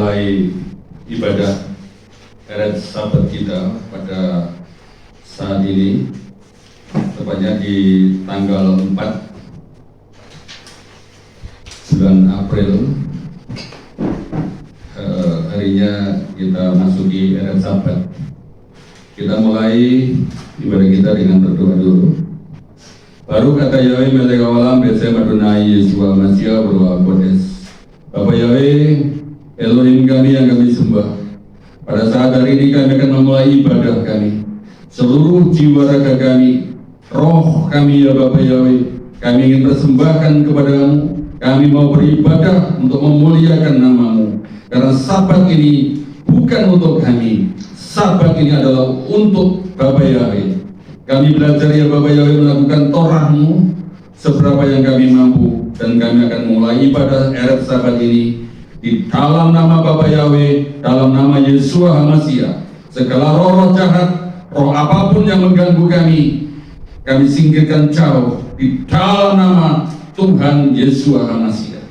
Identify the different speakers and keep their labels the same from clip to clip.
Speaker 1: memulai ibadah Erev Sabat kita pada saat ini, tepatnya di tanggal 4 bulan April. Harinya kita masuki Erev Sabat. Kita mulai ibadah kita dengan berdoa dulu. Baru kata Yahweh melek awalam Besem Adonai Yeshua Masya berdoa kodes. Bapak Yahweh, Elohim kami yang kami sembah, pada saat hari ini kami akan memulai ibadah kami. Seluruh jiwa raga kami, roh kami ya Bapak Yahweh, kami ingin persembahkan kepadamu. Kami mau beribadah untuk memuliakan namamu. Karena sabat ini bukan untuk kami, sabat ini adalah untuk Bapak Yahweh. Kami belajar ya Bapak Yahweh melakukan Torah-Mu seberapa yang kami mampu, dan kami akan mulai ibadah Erev Sabat ini di dalam nama Bapak Yahweh, dalam nama Yeshua HaMashiach. Segala roh-roh jahat, roh apapun yang mengganggu kami singkirkan jauh di dalam nama Tuhan Yeshua HaMashiach.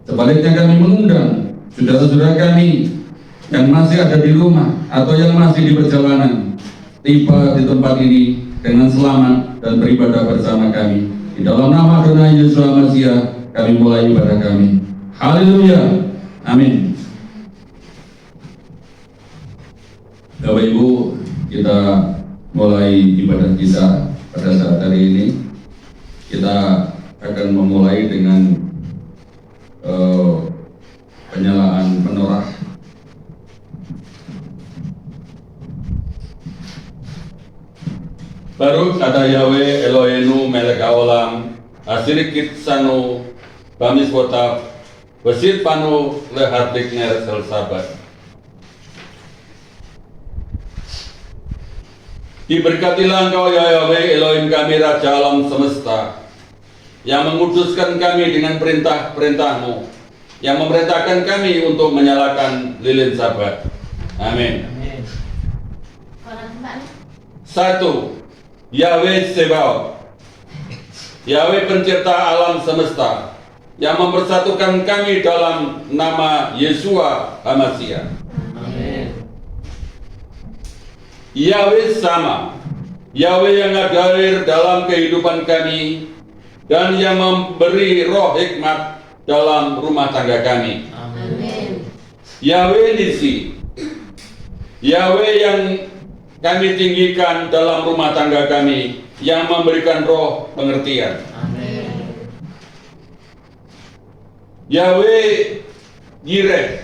Speaker 1: Sebaliknya kami mengundang saudara-saudara kami yang masih ada di rumah atau yang masih di perjalanan, tiba di tempat ini dengan selamat dan beribadah bersama kami. Di dalam nama Adonai Yeshua HaMashiach kami mulai ibadah kami. Haleluya. Amin. Bapak Ibu, kita mulai ibadah kita pada saat hari ini. Kita akan memulai dengan penyalaan menorah. Baru kata Yahweh Eloheinu melek haolam asirikit sanu bamis wotaf wasit panu lehardik ner sel sabat. Diberkatilah engkau ya Yahweh Elohim kami, Raja alam semesta, yang menguduskan kami dengan perintah-perintah-Mu, yang memerintahkan kami untuk menyalakan lilin sabat. Amin. 1. Yahweh Sebaot, Yahweh pencipta alam semesta, yang mempersatukan kami dalam nama Yeshua HaMashiach.
Speaker 2: Amin.
Speaker 1: Yahweh Sama, Yahweh yang hadir dalam kehidupan kami dan yang memberi roh hikmat dalam rumah tangga kami.
Speaker 2: Amin.
Speaker 1: Yahweh Nisi, Yahweh yang kami tinggikan dalam rumah tangga kami, yang memberikan roh pengertian.
Speaker 2: Amin.
Speaker 1: Yahweh Yireh,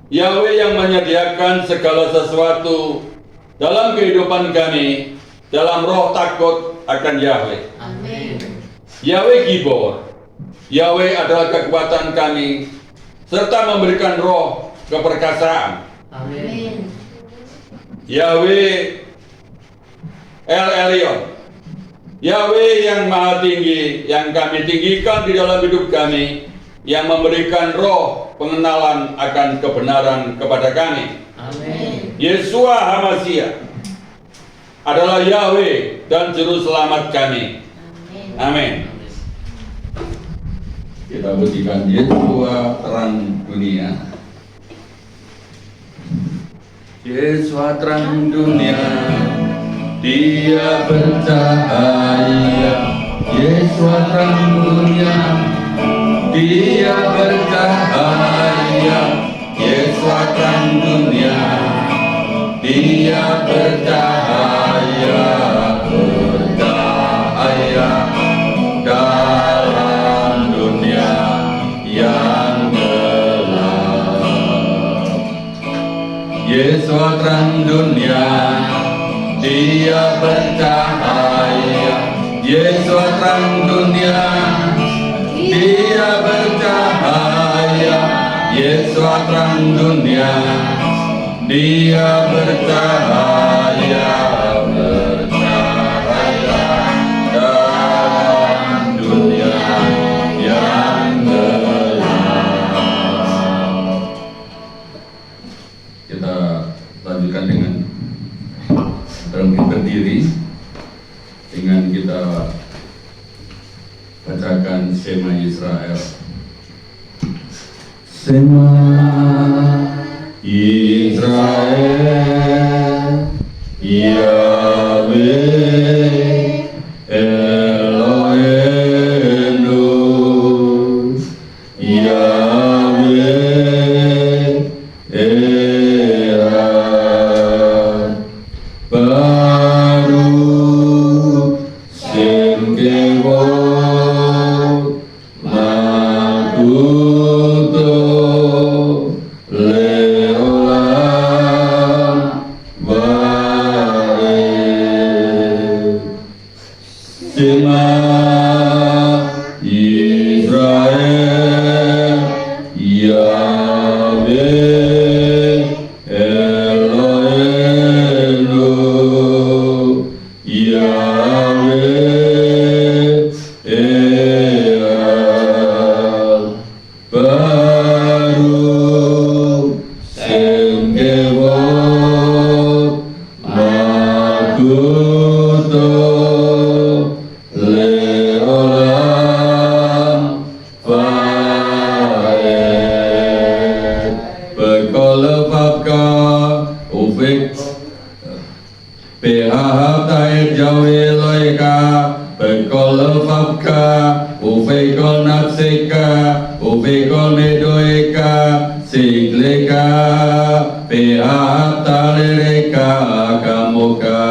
Speaker 1: Yahweh yang menyediakan segala sesuatu dalam kehidupan kami, dalam roh takut akan Yahweh.
Speaker 2: Amin.
Speaker 1: Yahweh Gibor, Yahweh adalah kekuatan kami, serta memberikan roh keperkasaan.
Speaker 2: Amin.
Speaker 1: Yahweh El Elyon, Yahweh yang maha tinggi, yang kami tinggikan di dalam hidup kami, yang memberikan roh pengenalan akan kebenaran kepada kami.
Speaker 2: Amin.
Speaker 1: Yeshua HaMashiach adalah Yahweh dan Juru Selamat kami. Amin. Kita pujikan Yeshua terang dunia. Yeshua terang dunia, Dia bercahaya. Yeshua terang dunia, Dia bercahaya. Yeshua terang dunia, Dia bercahaya, bercahaya dalam dunia yang gelap. Yeshua terang dunia, Dia bercahaya. Yeshua terang dunia, Dia bercahaya. Yeshua terang dunia, Dia bercahaya, bercahaya dalam dunia yang gelap. Kita lanjutkan dengan bangkit berdiri, dengan kita bacakan Shema Israel. Sema Israel, Yahweh Eloheinu, Yahweh Echad. Baru sing kewot makuto leolam bae. Sema Israel, Yahweh Eloheinu, Yahweh Echad. Baru sing kewot makuto leolam bae. Bekolefapka ufik PHH taid jawi loika bekolefapka ufikol nafsika ufikol medoika sigleka PHH talireka kamuka.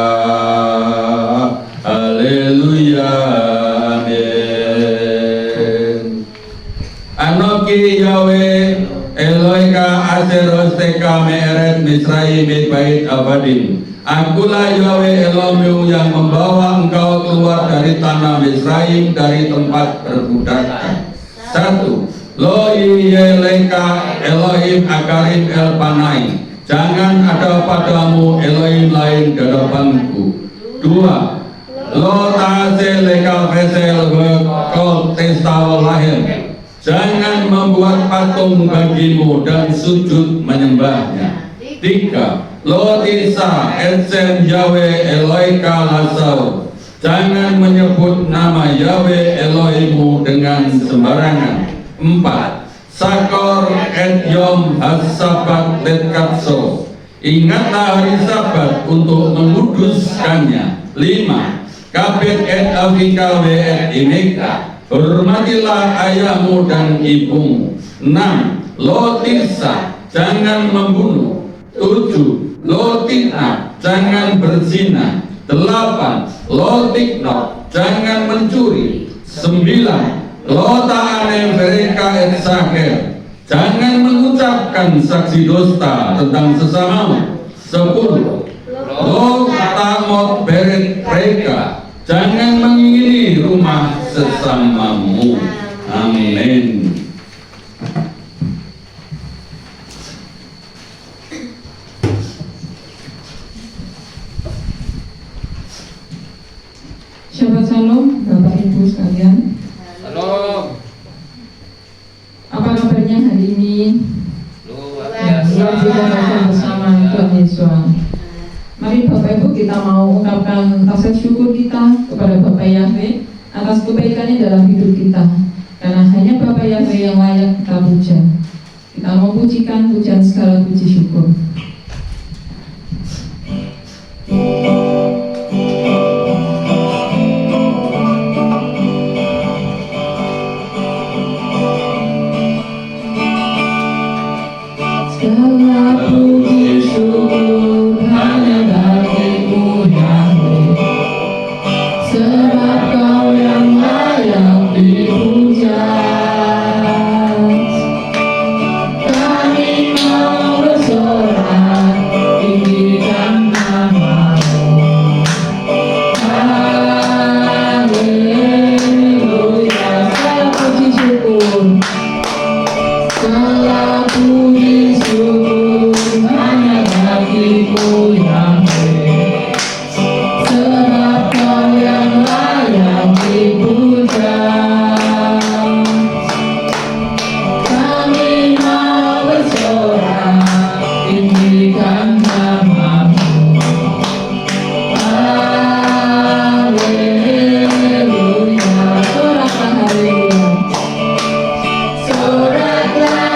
Speaker 1: Haleluya, amin. Anoki Yahweh Eloika Aseros Teka Me'eret Misraim Bait Abadim. Akulah Yahweh Elohmu yang membawa engkau keluar dari tanah Misraim, dari tempat perbudakan. 1. Lo Yeleka Elohim Akarim Elpanai. Jangan ada padamu Elohim lain ke depanku. 2. Lo ta'ase leka vesel kol testao lahir. Jangan membuat patung bagimu dan sujud menyembahnya. 3. Lo tisa etsem Yahweh Eloika lasau. Jangan menyebut nama Yahweh Elohimu dengan sembarangan. 4. Sakor et yom has-sabat let katso. Ingatlah hari Sabat untuk menguduskannya. 5. Kabet et avika we et imeka. Hormatilah ayahmu dan ibumu. 6. Lo tisa, jangan membunuh. 7. Lo tikna, jangan berzina. 8. Lo tikno, jangan mencuri. 9. Lo ta'ane mereka et saker. Jangan mengucapkan saksi dusta tentang sesamamu. 10. Lo tamot beret mereka. Jangan mengingini rumah sesamamu. Amin.
Speaker 3: Shabbat Shalom, Bapak Ibu sekalian.
Speaker 4: Shalom.
Speaker 3: Apa kabarnya hari ini?
Speaker 4: Luar
Speaker 3: Luar
Speaker 4: biasa.
Speaker 3: biasa bersama Tuhan Yesus. Mari Bapak Ibu kita mau ungkapkan rasa syukur kita kepada Bapak Yahweh atas kebaikannya dalam hidup kita. Karena hanya Bapak Yahweh yang layak kita puja. Kita mau pujikan pujian segala puji syukur. Segala puji syukur hanya bagimu Yahweh, sebab Kau yang layak dipuja. Kami mau bersorak tinggikan nama-Mu. Haleluya, segala puji syukur. Segala puji syukur hanya bagimu Yahweh, sebab Kau yang layak dipuja. Kami mau bersorak tinggikan nama-Mu. Haleluya, soraklah haleluya. Soraklah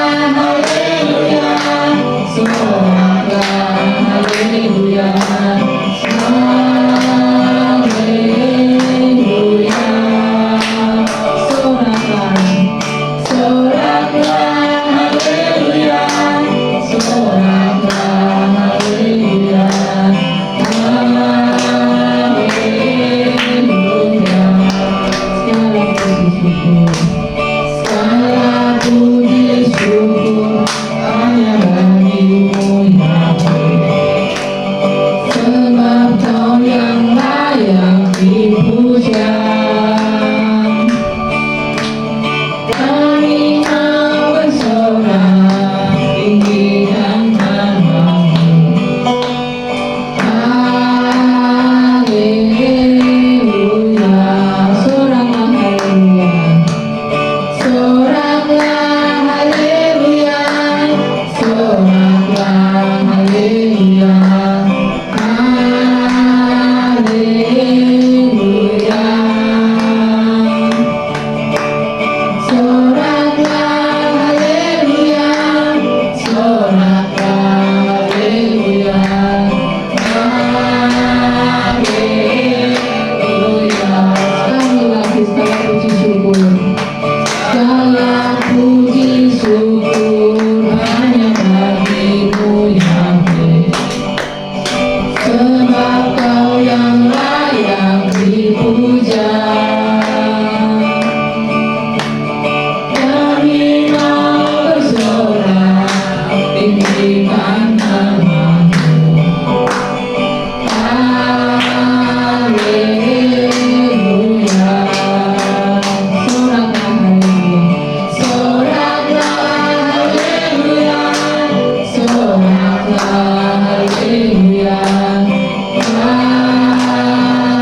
Speaker 3: haleluya,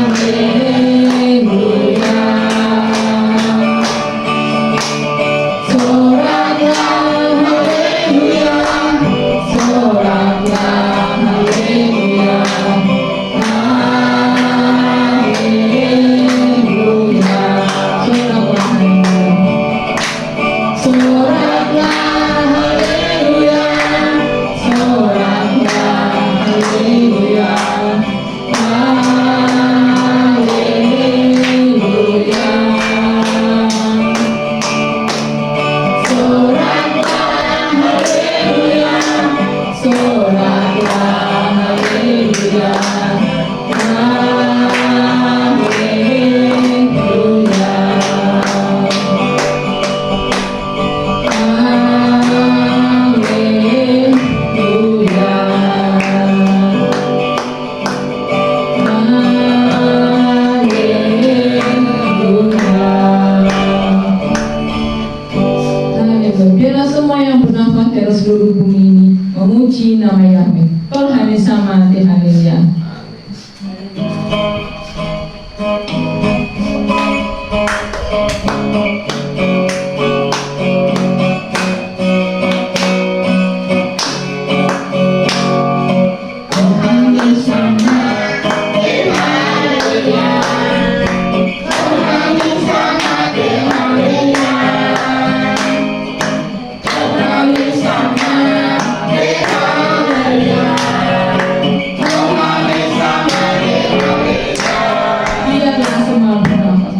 Speaker 3: haleluya. Soraklah haleluya, soraklah haleluya, haleluya. Soraklah haleluya, soraklah haleluya, haleluya. Soraklah haleluya, soraklah haleluya, biarlah semua yang bernafas di atas seluruh bumi ini memuji nama Yahweh. Tuhan sama haleluya. Biarlah semua bernafas.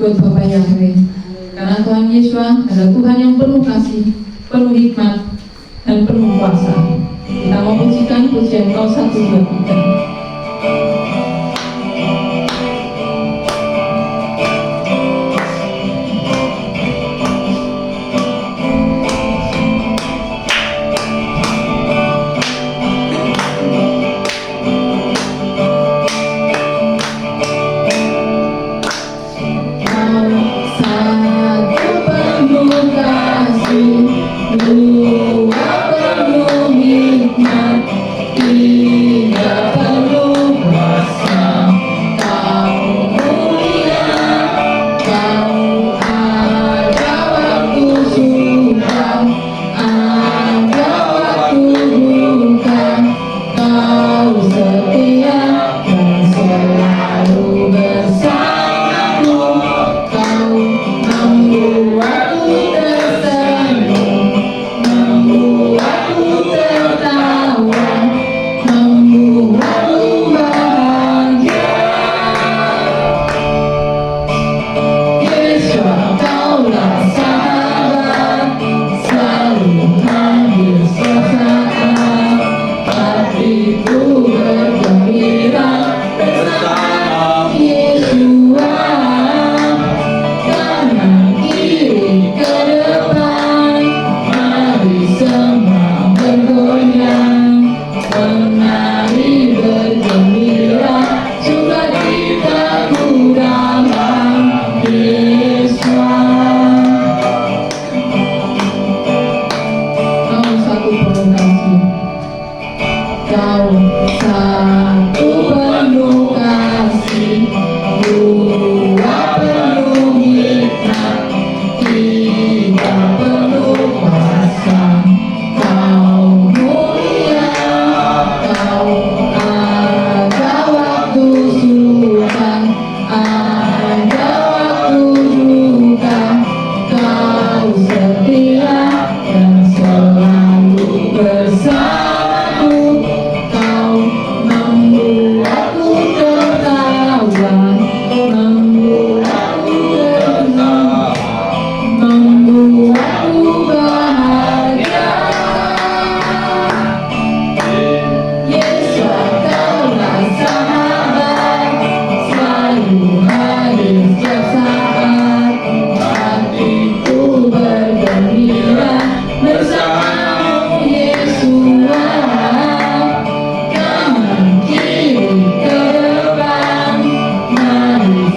Speaker 3: buat Bapak Yahweh. Karena Tuhan Yesus adalah Tuhan yang penuh kasih, penuh hikmat, dan penuh kuasa. Kita mau pujikan pujian Kau 1, 2, 3. Hingga penuh kuasa.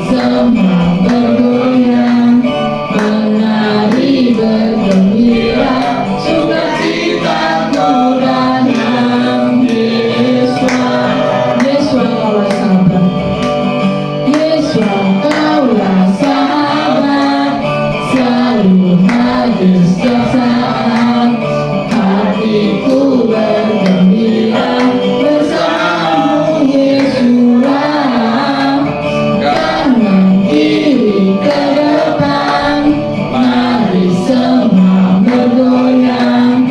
Speaker 3: semua bergoyang, menari bergembira, sukacita kemuliaan Yesus. Yesus kaulah sahabat, Yesus kaulah sahabat, selalu hadir setiap saat, hatiku bergembira bersamamu Yesus. Kanan kiri ke depan, mari semua bergoyang,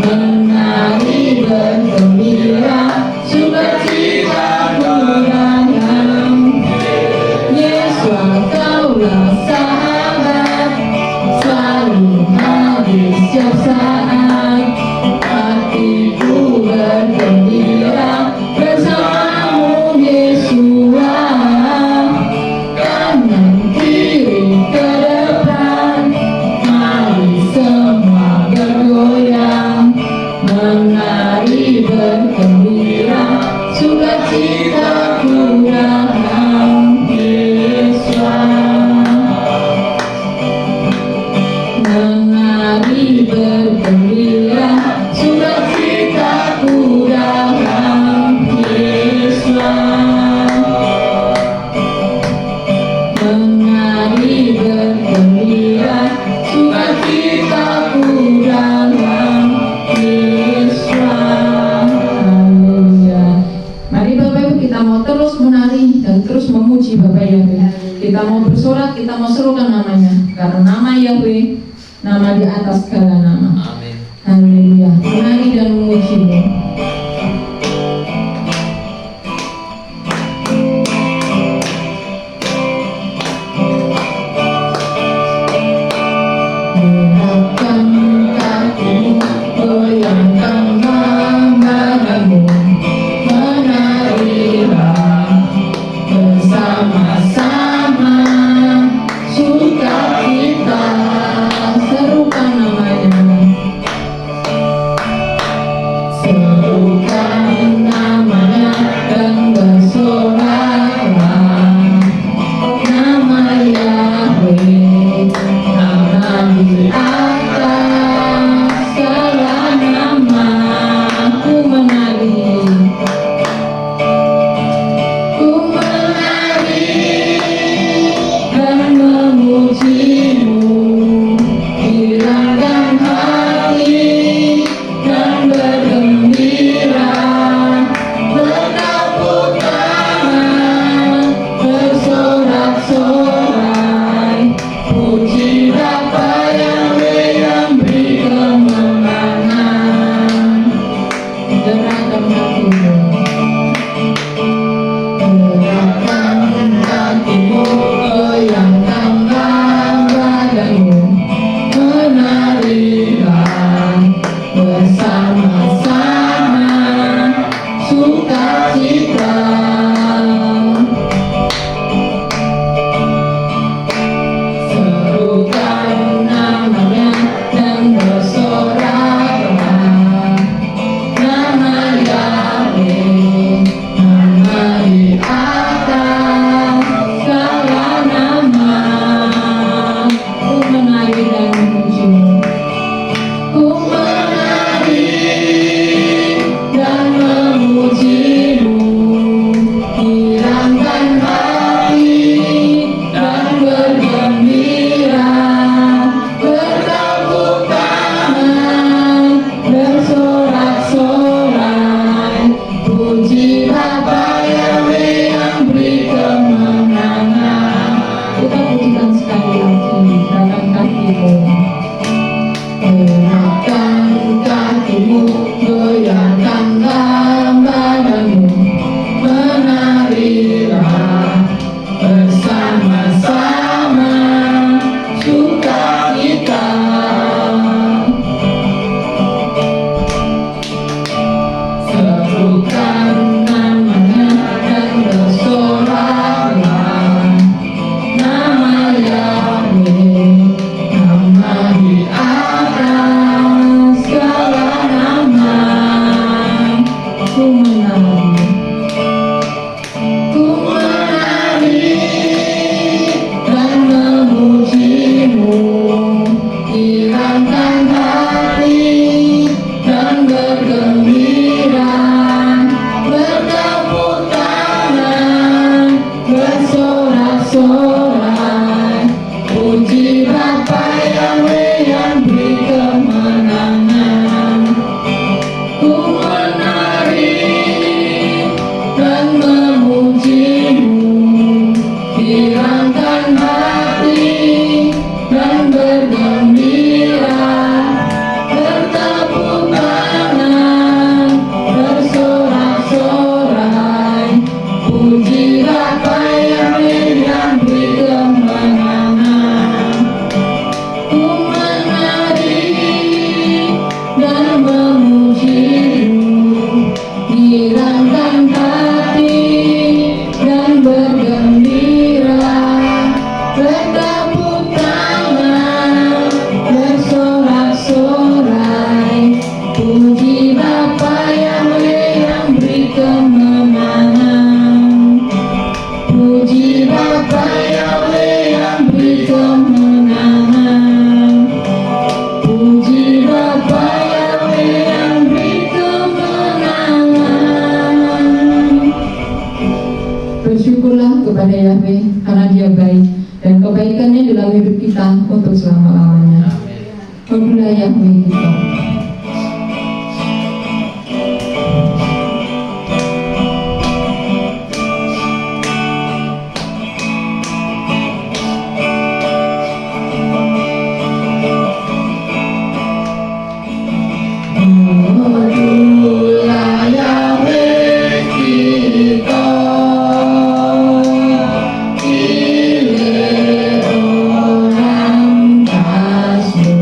Speaker 3: menari bergembira, sukacita kemuliaan Yesus kaulah sahabat, selalu hadir setiap saat, hatiku bergembira bersamamu Yesus. Kanan kiri ke depan, mari semua bergoyang, menari bergembira, sukacita kemuliaan Yesus. Menari bergembira, sukacita kemuliaan Yesus. Menari bergembira, sukacita kemuliaan Yesus. Haleluya. Mari Bapak Ibu, kita mau terus menari dan terus memuji Bapak Yahweh. Kita mau bersorak, kita mau serukan namanya, karena nama Yahweh, nama di atas segala nama.
Speaker 4: Amin.
Speaker 3: Haleluya. Menari dan memuji-Mu. Gerakkan kakimu, goyangkan badanmu, menarilah bersama-sama, sukacita, serukan namanya. sorak-sorai. Puji Bapa Yahweh yang beri kemenangan. Ku menari dan memuji-Mu, hirangkan hati dan bergembira, bertepuk tangan, bersorak-sorai. Puji Bapa Yahweh yang beri kemenangan. Ku menari dan memuji-Mu, hirangkan hati dan bergembira, bertepuk tangan, bersorak-sorai. Puji Bapa Yahweh yang beri kemenangan. Puji Bapa Yahweh yang beri kemenangan. Puji Bapa Yahweh yang beri kemenangan. Bersyukurlah kepada Yahweh karena Dia baik dan kebaikannya dalam hidup kita untuk selama-lamanya. Berdoa Yahweh kita. Berdoa Yahweh kita. Pilih orang kasih.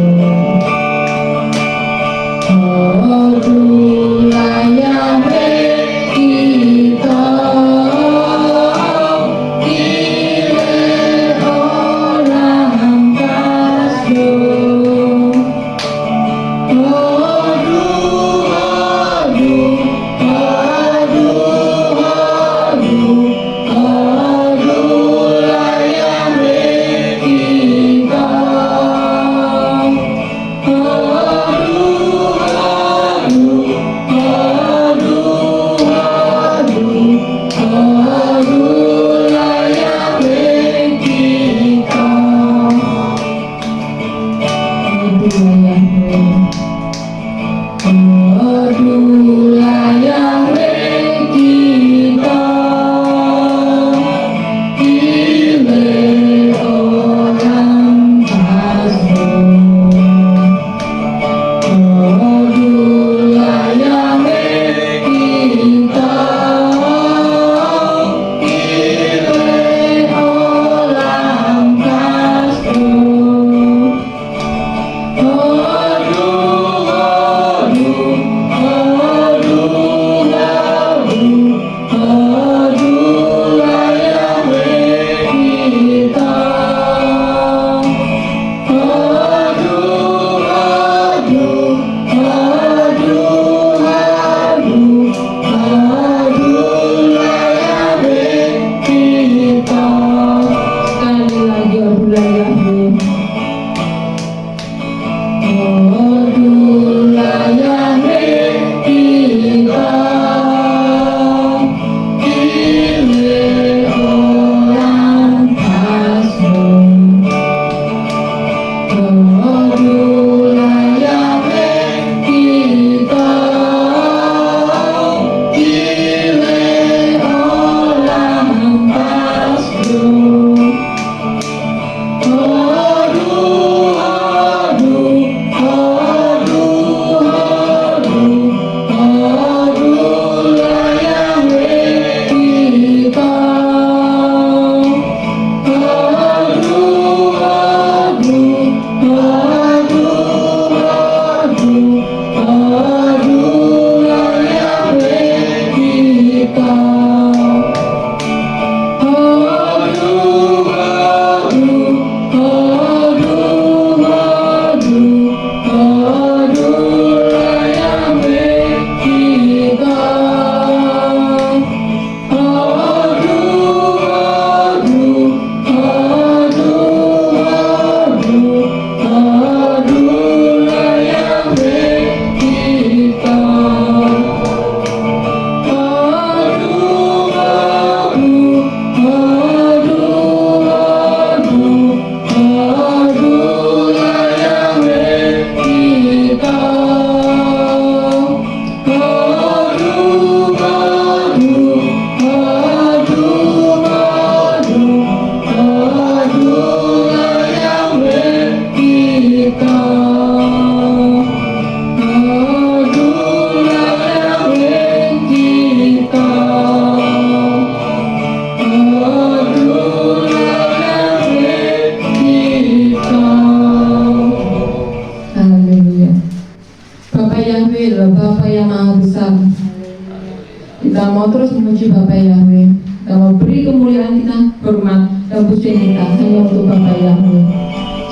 Speaker 3: mau terus memuji Bapa Yahweh. Kita mau beri kemuliaan kita, hormat, dan pujian kita hanya untuk Bapa Yahweh.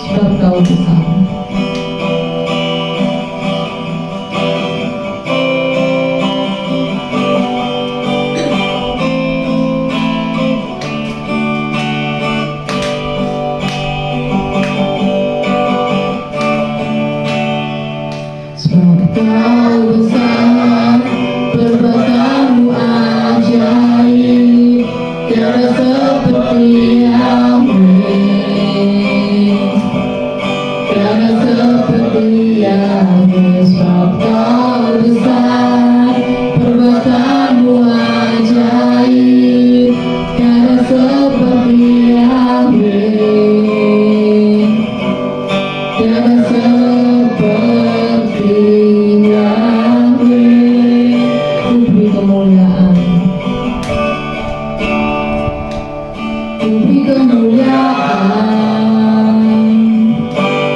Speaker 3: Sebab Kau besar. Sebab Kau besar, perbuatanmu ajaib, tiada seperti Yahweh, tiada seperti Yahweh. Sebab Kau besar, perbuatanmu ajaib, tiada seperti Yahweh, tiada seperti Yahweh. Ku beri kemuliaan, ku beri kemuliaan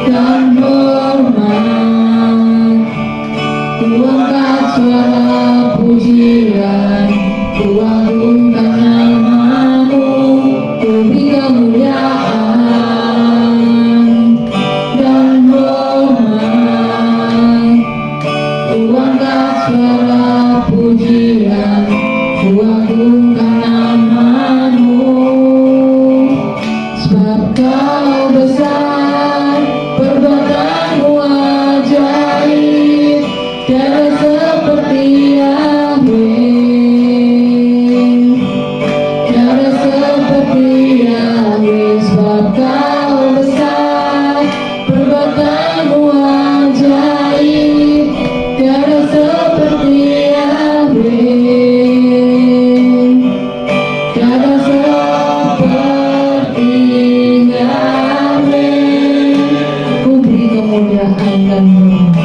Speaker 3: dan hormat. Ku angkat suara pujian, ku agungkan nama-Mu. Ku beri kemuliaan dan hormat. Ku angkat suara pujian, ku agungkan nama-Mu. Sebab Kau besar, perbuatanmu ajaib, tiada seperti Yahweh, tiada seperti Yahweh. Sebab Kau besar, perbuatanmu ajaib, tiada seperti Yahweh, tiada seperti Yahweh. Ku beri kemuliaan dan hormat,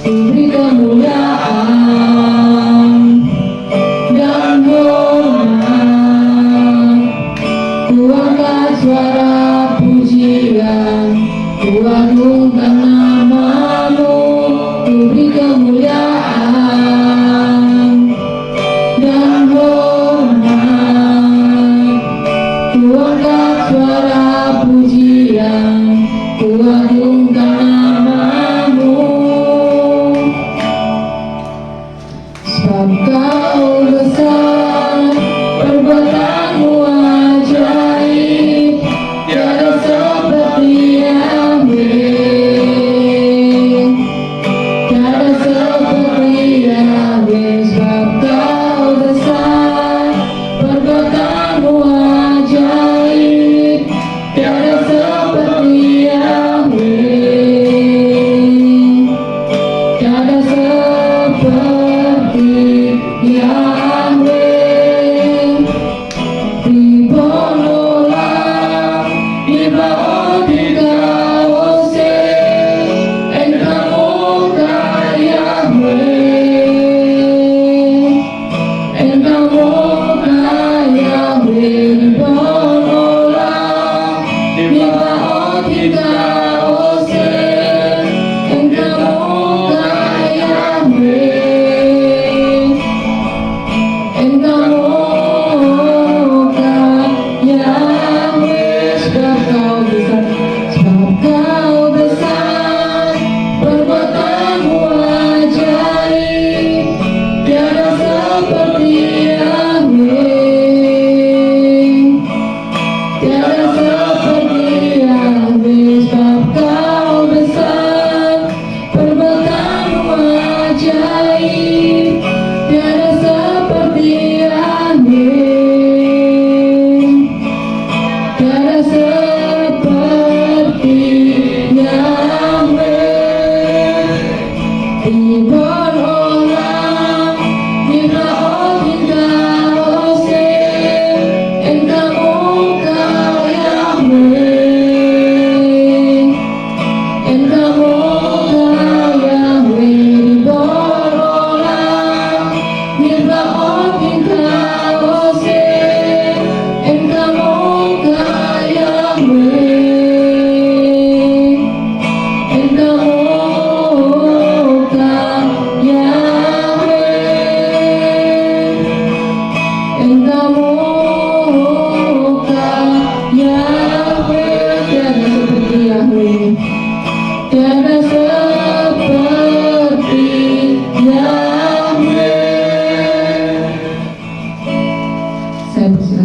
Speaker 3: ku beri kemuliaan dan hormat. Ku angkat suara pujian, ku agungkan nama-Mu. Ku beri kemuliaan dan hormat. Ku angkat suara pujian, ku agungkan nama-Mu. Sebab Kau besar, perbuatanmu ajaib, tiada seperti Yahweh, tiada seperti Yahweh. Sebab Kau besar, perbuatanmu ajaib, tiada seperti Yahweh,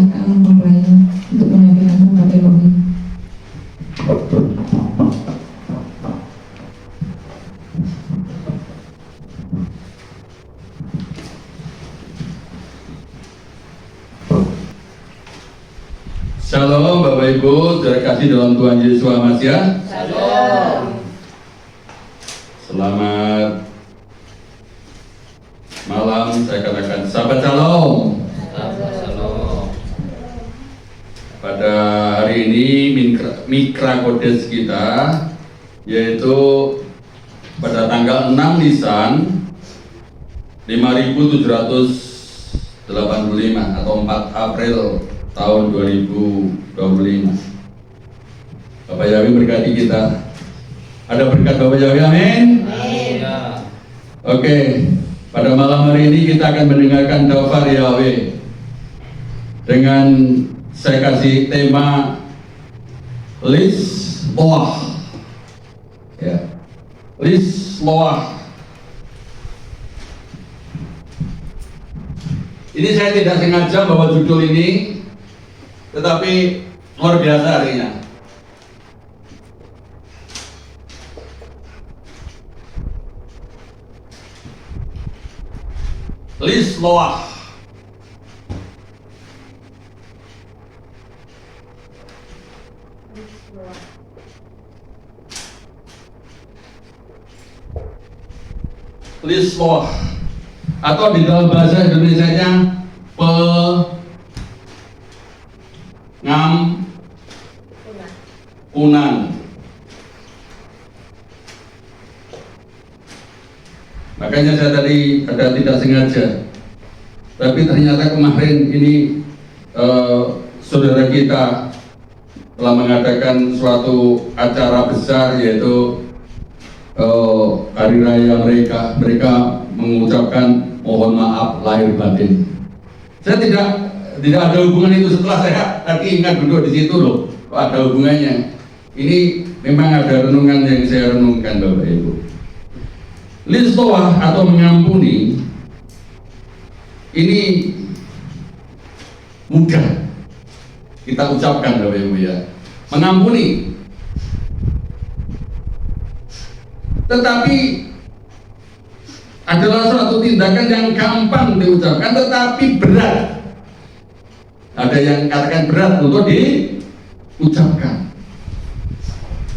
Speaker 3: persilakan mempelai untuk menyampaikan sampai rohani.
Speaker 1: Shalom Bapak Ibu, terkasih dalam Tuhan Yesus Masih.
Speaker 2: Shalom.
Speaker 1: Selamat malam, saya katakan sahabat Shalom.
Speaker 4: Shalom.
Speaker 1: Pada hari ini Mikra Kodes kita yaitu pada tanggal 6 Nisan 5785 atau 4 April tahun 2025. Bapak Yahweh berkati kita. Ada berkat Bapak Yahweh, amin.
Speaker 4: Ya.
Speaker 1: Oke, pada malam hari ini kita akan mendengarkan Daftar Yahweh dengan saya kasih tema Lis Loah. Ya, Lis Loah. Ini saya tidak sengaja bawa judul ini, tetapi luar biasa harinya. Lis Loah. Lis Loah, atau di dalam bahasa Indonesianya pengampunan. Makanya saya tadi ada tidak sengaja, tapi ternyata kemarin ini saudara kita telah mengadakan suatu acara besar, yaitu hari raya mereka mengucapkan mohon maaf lahir batin. Saya tidak ada hubungan itu. Setelah saya tadi ingat duduk di situ loh, kok ada hubungannya. Ini memang ada renungan yang saya renungkan Bapak Ibu. Lis Loah atau mengampuni ini mudah kita ucapkan Bapak Ibu ya, mengampuni. Tetapi adalah suatu tindakan yang gampang diucapkan tetapi berat. Ada yang katakan berat untuk diucapkan.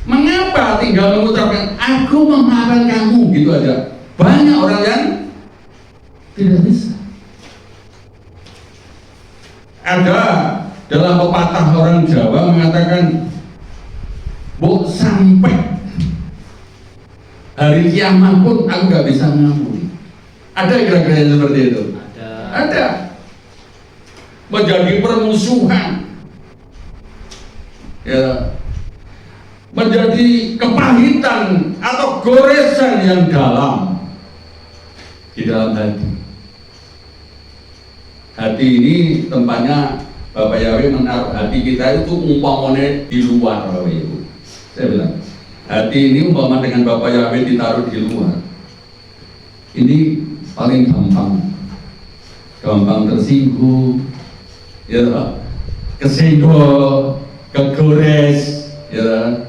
Speaker 1: Mengapa tinggal mengucapkan aku memaafkan kamu gitu aja? Banyak orang yang tidak bisa. Ada dalam pepatah orang Jawa mengatakan, "Buk sampai hari kiamat pun aku gak bisa mengampuni." Ada kira-kira yang seperti itu? Ada. Menjadi permusuhan, ya, menjadi kepahitan atau goresan yang dalam di dalam hati. Hati ini tempatnya Bapak Yahweh menaruh hati kita itu umpamanya di luar Bapak Ibu. Saya bilang, hati ini umpama dengan Bapak Yahweh ditaruh di luar. Ini paling gampang tersinggung, ya, kesenggol, kegores, ya,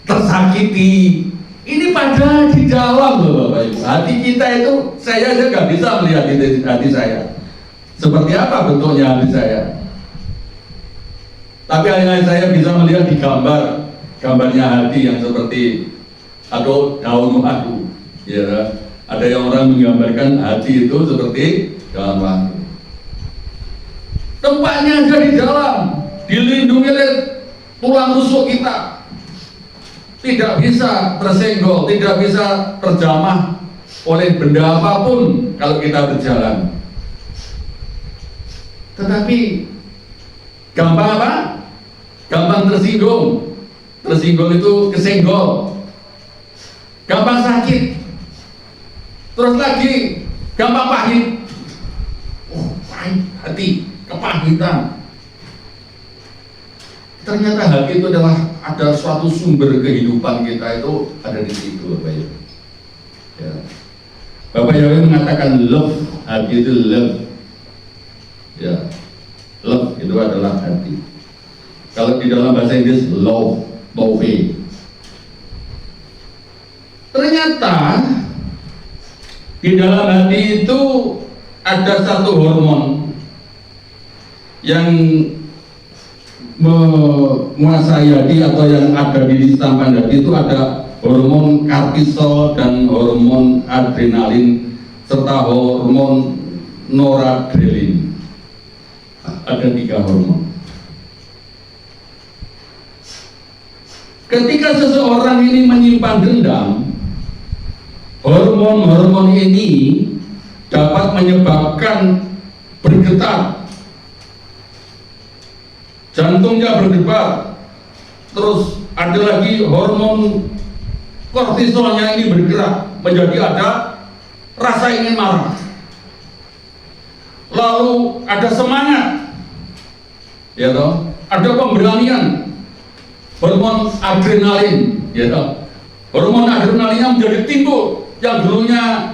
Speaker 1: tersakiti. Ini pada di dalam loh Bapak Ibu. Hati kita itu, saya aja nggak bisa melihat hati saya. Seperti apa bentuknya hati saya? Tapi hanya saya bisa melihat di gambarnya hati yang seperti atau daun madu. Ya, ada yang orang menggambarkan hati itu seperti daun madu. Tempatnya ada di dalam, dilindungi oleh tulang rusuk kita. Tidak bisa tersenggol, tidak bisa terjamah oleh benda apapun kalau kita berjalan. Tetapi gampang apa? Gampang tersinggung. Tersinggung itu kesenggol. Gampang sakit. Terus lagi gampang pahit. Oh, pahit hati, kepahitan. Ternyata hati itu adalah ada suatu sumber kehidupan kita, itu ada di situ Bapak Yahweh. Ya. Bapak Yahweh mengatakan love, hati itu love. Ya, love. itu adalah hati. Kalau di dalam bahasa Inggris love. Ternyata di dalam hati itu ada satu hormon yang menguasai hati atau yang ada di samping hati itu ada hormon kortisol dan hormon adrenalin serta hormon noradrenalin. Ada 3 hormon. Ketika seseorang ini menyimpan dendam, hormon-hormon ini dapat menyebabkan bergetar, jantungnya berdebar, terus ada lagi hormon kortisolnya ini bergerak menjadi ada rasa ingin marah, lalu ada semangat, ya toh, ada pemberanian, hormon adrenalin, ya toh, hormon adrenalinnya menjadi timbul yang dulunya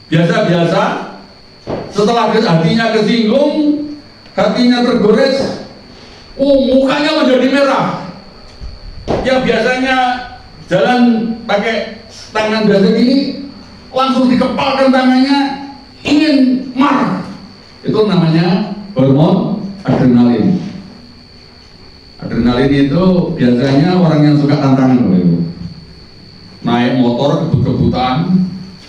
Speaker 1: biasa-biasa, setelah hatinya kesinggung, hatinya tergores, mukanya menjadi merah. Yang biasanya jalan pakai tangan biasa ini, langsung dikepalkan tangannya, ingin marah. Itu namanya hormon adrenalin. Adrenalin itu biasanya orang yang suka tantangan, Ibu. Naik motor kebut-kebutan,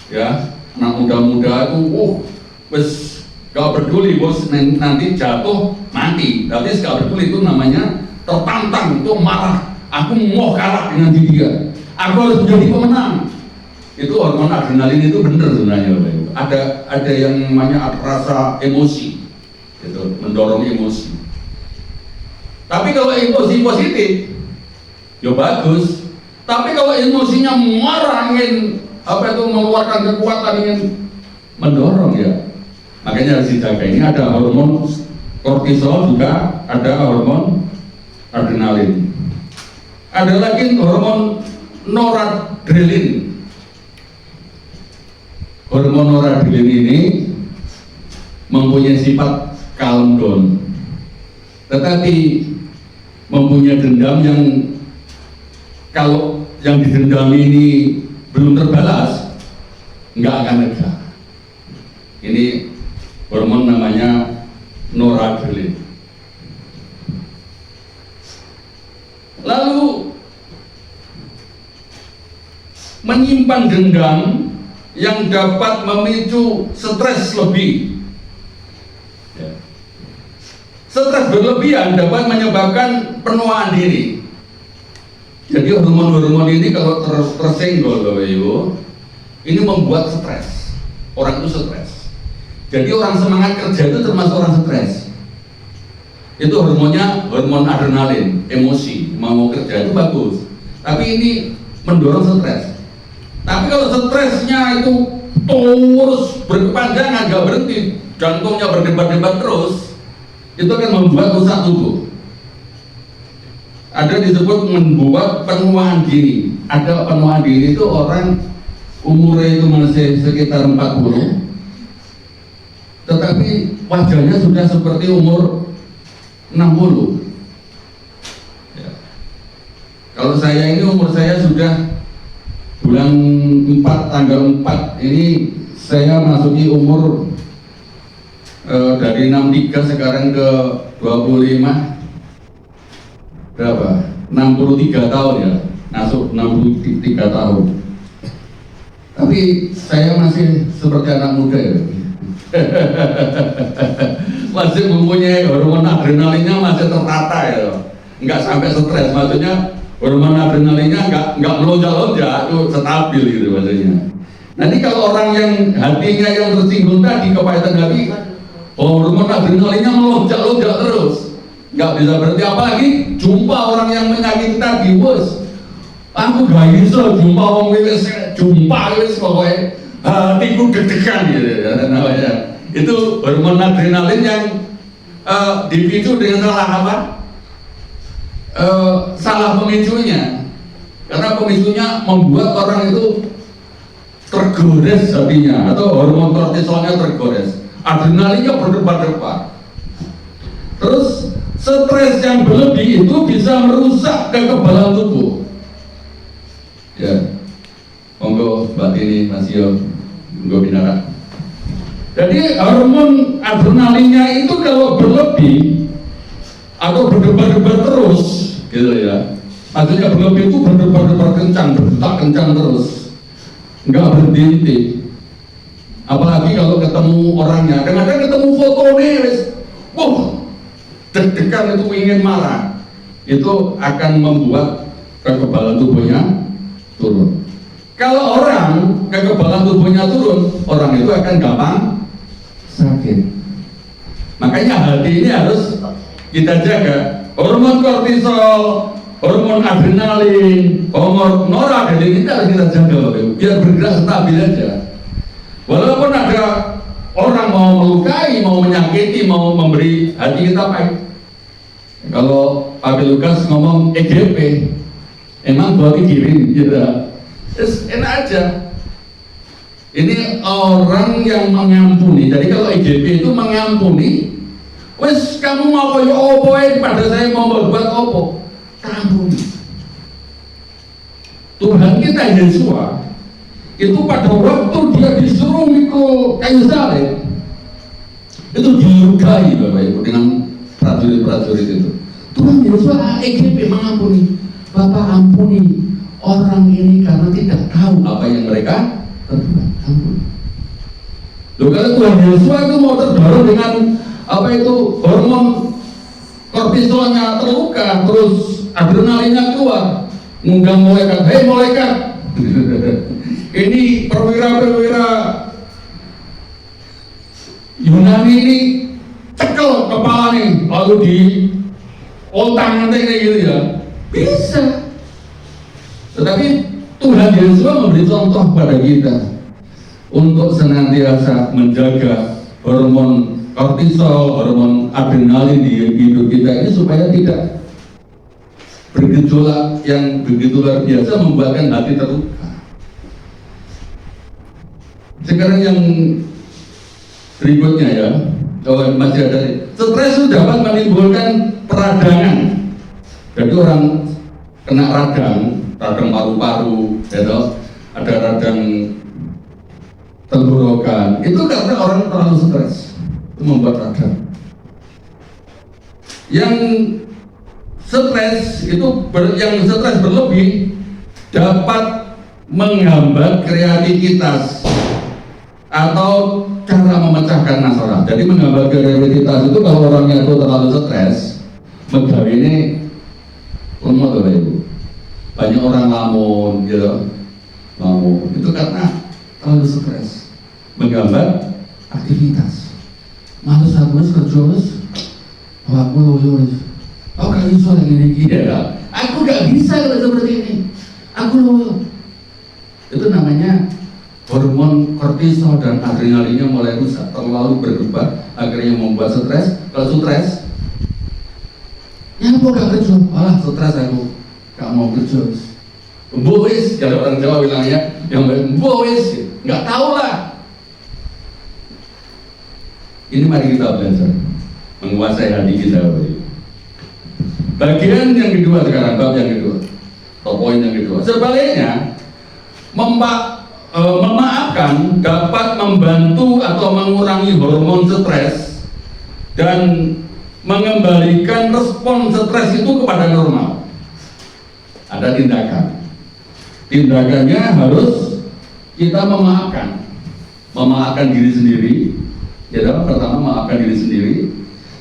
Speaker 1: ya, anak muda-muda itu, wes gak peduli bos, nanti jatuh mati. Tapi gak peduli, itu namanya tertantang, itu marah. Aku mau kalah dengan dia, aku harus menjadi pemenang. Itu hormon adrenalin itu benar sebenarnya, Ibu. Ada yang namanya rasa emosi, itu mendorong emosi. Tapi kalau emosi positif, ya bagus. Tapi kalau emosinya marah, ingin mengeluarkan kekuatan, ingin mendorong, ya makanya harus dijaga. Ini ada hormon kortisol, juga ada hormon adrenalin. Ada lagi hormon noradrenalin. Hormon noradrenalin ini mempunyai sifat calm down, tetapi mempunyai dendam yang kalau yang didendami ini belum terbalas, nggak akan lega. Ini hormon namanya noradrenalin. Lalu menyimpan dendam yang dapat memicu stres lebih. Stres berlebihan dapat menyebabkan penuaan diri. Jadi hormon-hormon ini kalau tersenggol, Bapak Ibu, ini membuat stres. Orang itu stres. Jadi orang semangat kerja itu termasuk orang stres. Itu hormonnya hormon adrenalin, emosi, mau kerja itu bagus. Tapi ini mendorong stres. Tapi kalau stresnya itu terus berkepanjangan, nggak berhenti, jantungnya berdebar-debar terus, itu akan membuat rusak tubuh. Ada disebut membuat penuaan dini. Ada penuaan dini itu orang umurnya itu masih sekitar 40, tetapi wajahnya sudah seperti umur 60. Ya. Kalau saya ini umur saya sudah bulan 4 tanggal 4 ini saya masuki umur dari 63 sekarang ke 25 berapa? 63 tahun ya, masuk 63 tahun. Tapi saya masih seperti anak muda ya. Masih mempunyai hormon adrenalinnya masih tertata ya, nggak sampai stres. Maksudnya hormon adrenalinnya nggak melonjak-lonjak, itu stabil gitu maksudnya. Nanti kalau orang yang hatinya yang tersinggung tadi, kepahitan hati, hormon adrenalinnya melonjak-lonjak terus, nggak bisa berhenti. Apalagi jumpa orang yang menyakiti tadi, bos, aku gak bisa jumpa orang wis, jumpa wis pokoknya hatiku deg-degan gitu ya, namanya. Itu hormon adrenalin yang dipicu dengan salah apa? Salah pemicunya. Karena pemicunya membuat orang itu tergores hatinya, atau hormon kortisolnya tergores, adrenalinnya berdebar-debar. Terus stres yang berlebih itu bisa merusak kekebalan tubuh. Ya, monggo Mbak Tini, Mas Yo, monggo binara. Jadi hormon adrenalinnya itu kalau berlebih atau berdebar-debar terus, gitu ya. Maksudnya berlebih itu berdebar-debar kencang, berdetak kencang terus, nggak berhenti. Apalagi kalau ketemu orangnya, kadang-kadang ketemu fotonya, deg-degan itu ingin marah, itu akan membuat kekebalan tubuhnya turun. Kalau orang kekebalan tubuhnya turun, orang itu akan gampang sakit. Makanya hati ini harus kita jaga. Hormon kortisol, hormon adrenalin, hormon noradrenalin ini harus kita jaga, biar bergerak stabil aja. Walaupun ada orang mau melukai, mau menyakiti, mau memberi, hati kita baik. Kalau Pak Lukas ngomong EGP, emang gua pikirin, gitu. Terus enak aja. Ini orang yang mengampuni. Jadi kalau EGP itu mengampuni, wes kamu mau koyo opo pada saya mau berbuat opo, ampuni. Tuhan kita Yesus itu pada waktu dia disuruh mikul kayu salib, itu dilukai Bapak Ibu dengan prajurit-prajurit itu. Tuhan Yesus EGP mengampuni. Bapak ampuni orang ini karena tidak tahu apa yang mereka perbuat. Ampuni. Loh, kalau Tuhan Yesus itu mau terdorong dengan apa itu hormon kortisolnya terluka, terus adrenalinnya keluar, ngundang malaikat, hei malaikat, ini perwira-perwira Yunani ini cekel kepala nih, lalu di oltang nanti kayak gitu ya, bisa. Tetapi Tuhan Yesus memberi contoh pada kita untuk senantiasa menjaga hormon kortisol, hormon adrenalin di hidup kita ini supaya tidak bergejolak yang begitu luar biasa membuatkan hati terluka. Sekarang yang berikutnya ya, masih ada stres itu dapat menimbulkan peradangan. Jadi orang kena radang paru-paru, gitu, ada radang tenggorokan, itu karena orang terlalu stres, itu membuat radang. Yang stres itu yang stres berlebih dapat menghambat kreativitas atau cara memecahkan masalah. Jadi menghambat kreativitas itu kalau orangnya itu terlalu stres, megawe ini lemot Bapak Ibu. Banyak orang lamun, gitu, lamun itu karena terlalu stres, menghambat aktivitas. Males aku kerja aku loyo. Oh kan iso lagi ya. Aku gak bisa kalau seperti ini. Aku loyo. Itu namanya hormon kortisol dan adrenalinnya mulai rusak, terlalu berdebar, akhirnya membuat stres. Kalau stres, ya aku gak kerja, malah stres aku, gak mau kerja. Mbois, kalau orang Jawa bilangnya, yang mbois, nggak tahu lah. Ini mari kita belajar menguasai hati kita. Bagian yang kedua sekarang, bab yang kedua, atau poin yang kedua. Sebaliknya, memaafkan dapat membantu atau mengurangi hormon stres dan mengembalikan respon stres itu kepada normal. Ada tindakannya harus kita memaafkan diri sendiri. Ya, pertama memaafkan diri sendiri.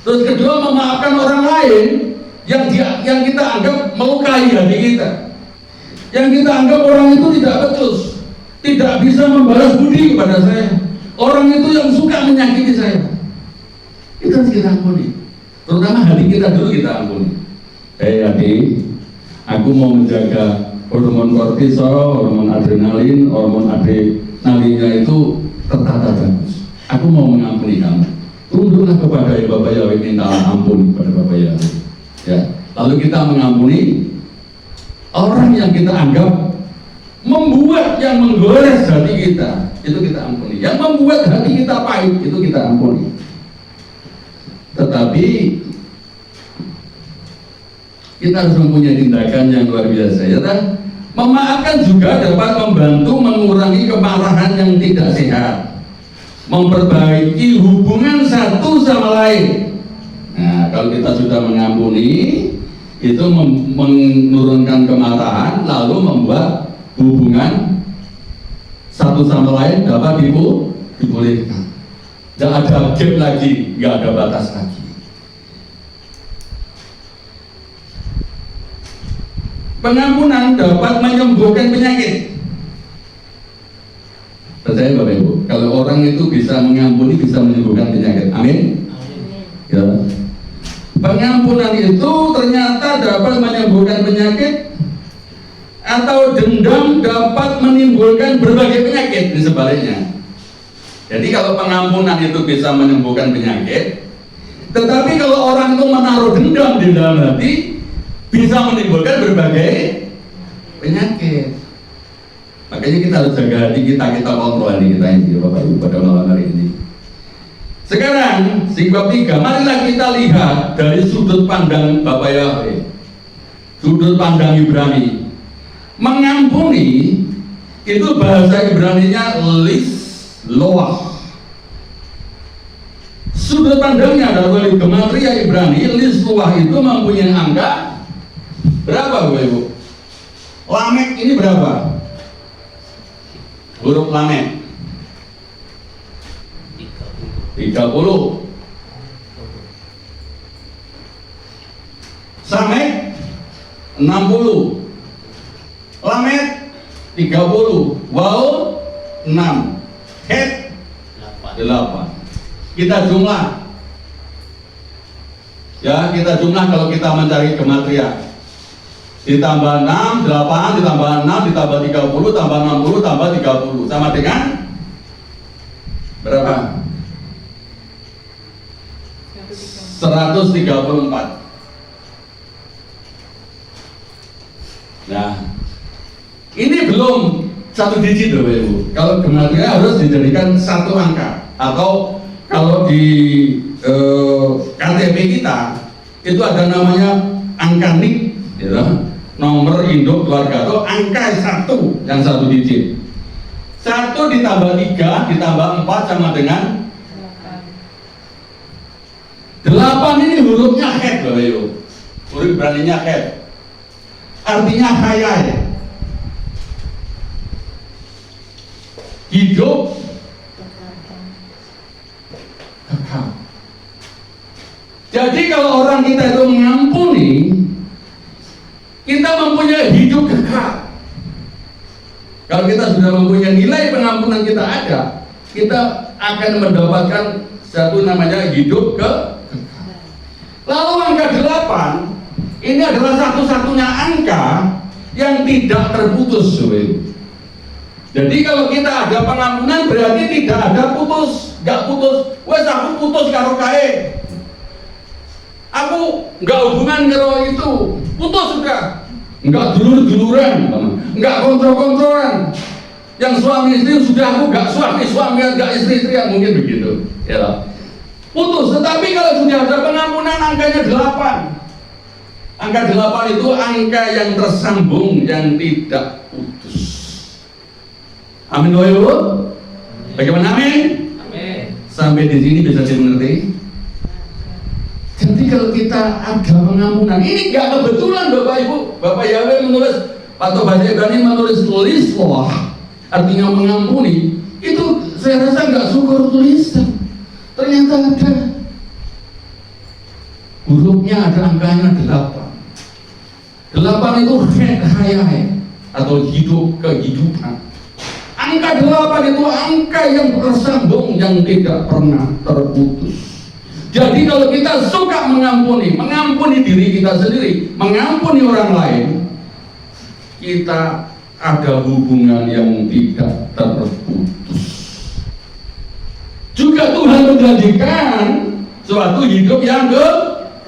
Speaker 1: Terus kedua memaafkan orang lain yang kita anggap melukai hati kita, yang kita anggap orang itu tidak becus, tidak bisa membalas budi kepada saya, orang itu yang suka menyakiti saya. Itu harus kita ampuni. Terutama hati kita dulu kita ampuni. Hati, aku mau menjaga hormon kortisol, hormon adrenalin, hormon adrenalinnya itu tertata bagus. Aku mau mengampuni kamu. Tunduklah kepada Bapak Yahweh, minta ampun kepada Bapak Yahweh. Ya. Lalu kita mengampuni orang yang kita anggap membuat yang menggores hati kita, itu kita ampuni. Yang membuat hati kita pahit, itu kita ampuni. Tetapi Kita harus mempunyai tindakan yang luar biasa, ya kan? Memaafkan juga dapat membantu mengurangi kemarahan yang tidak sehat, memperbaiki hubungan satu sama lain. Nah, kalau kita sudah mengampuni, itu menurunkan kemarahan, lalu membuat hubungan satu sama lain dapat dipulihkan. Tidak ada gap lagi, nggak ada batas lagi. Pengampunan dapat menyembuhkan penyakit. Percaya Bapak Ibu, kalau orang itu bisa mengampuni, bisa menyembuhkan penyakit. Amin. Ya. Pengampunan itu ternyata dapat menyembuhkan penyakit, atau dendam dapat menimbulkan berbagai penyakit. Di sebaliknya. Jadi kalau pengampunan itu bisa menyembuhkan penyakit, tetapi kalau orang itu menaruh dendam di dalam hati, bisa menimbulkan berbagai penyakit. Makanya kita harus jaga hati kita kontrol hati kita ini, Bapak Ibu, pada malam hari ini. Sekarang, bab 3, marilah kita lihat dari sudut pandang Bapak Yahweh, sudut pandang Ibrani. Mengampuni itu bahasa Ibraninya lisloah. Sudut pandangnya adalah gematria Ibrani. Lisloah itu mempunyai angka berapa, Bapak Ibu? Lamek ini berapa? Huruf Lamek 30. Samek 60. Lamet 30. Waw 6. Het 8. Kita jumlah. Ya, kita jumlah kalau kita mencari gematria. Ditambah 6, 8, ditambah 6, ditambah 30, tambah 60, tambah 30. Sama dengan berapa? 134. Nah, ini belum satu digit loh, Bapak Ibu. Kalau gematria harus dijadikan satu angka, atau kalau di KTP kita itu ada namanya angka NIK, ya, nomor induk keluarga, atau angka 1 yang satu digit. 1 ditambah 3 ditambah 4 sama dengan 8. Ini hurufnya het, Bapak Ibu. Huruf Ibraninya het. Artinya hayai. Hidup kekal. Jadi kalau orang kita itu mengampuni, kita mempunyai hidup kekal. Kalau kita sudah mempunyai nilai pengampunan kita ada, kita akan mendapatkan satu namanya hidup kekal. Lalu angka 8 ini adalah satu-satunya angka yang tidak terputus. Jadi kalau kita ada pengampunan berarti tidak ada putus, nggak putus. Wes aku putus karo kae, aku nggak hubungan karo itu, putus sudah. Nggak dulur-duluran, nggak kontrol-kontrolan. Yang suami istri sudah, aku nggak suami, nggak istri-istrian, mungkin begitu. Ya, putus. Tetapi kalau sudah ada pengampunan, angkanya 8. Angka 8 itu angka yang tersambung, yang tidak putus. Amin, Bapak Ibu. Bagaimana amin?
Speaker 4: Amin.
Speaker 1: Sampai di sini bisa dimengerti. Jadi kalau kita ada pengampunan, ini nggak kebetulan Bapak Ibu. Bapak Yahweh menulis, atau bahasa Ibrani menulis lisloah, artinya mengampuni. Itu saya rasa nggak syukur tulisan. Ternyata ada hurufnya, ada angkanya 8. 8 itu hayai, atau hidup, kehidupan. Angka 8 itu angka yang tersambung, yang tidak pernah terputus. Jadi kalau kita suka mengampuni diri kita sendiri, mengampuni orang lain, kita ada hubungan yang tidak terputus. Juga Tuhan menjanjikan suatu hidup yang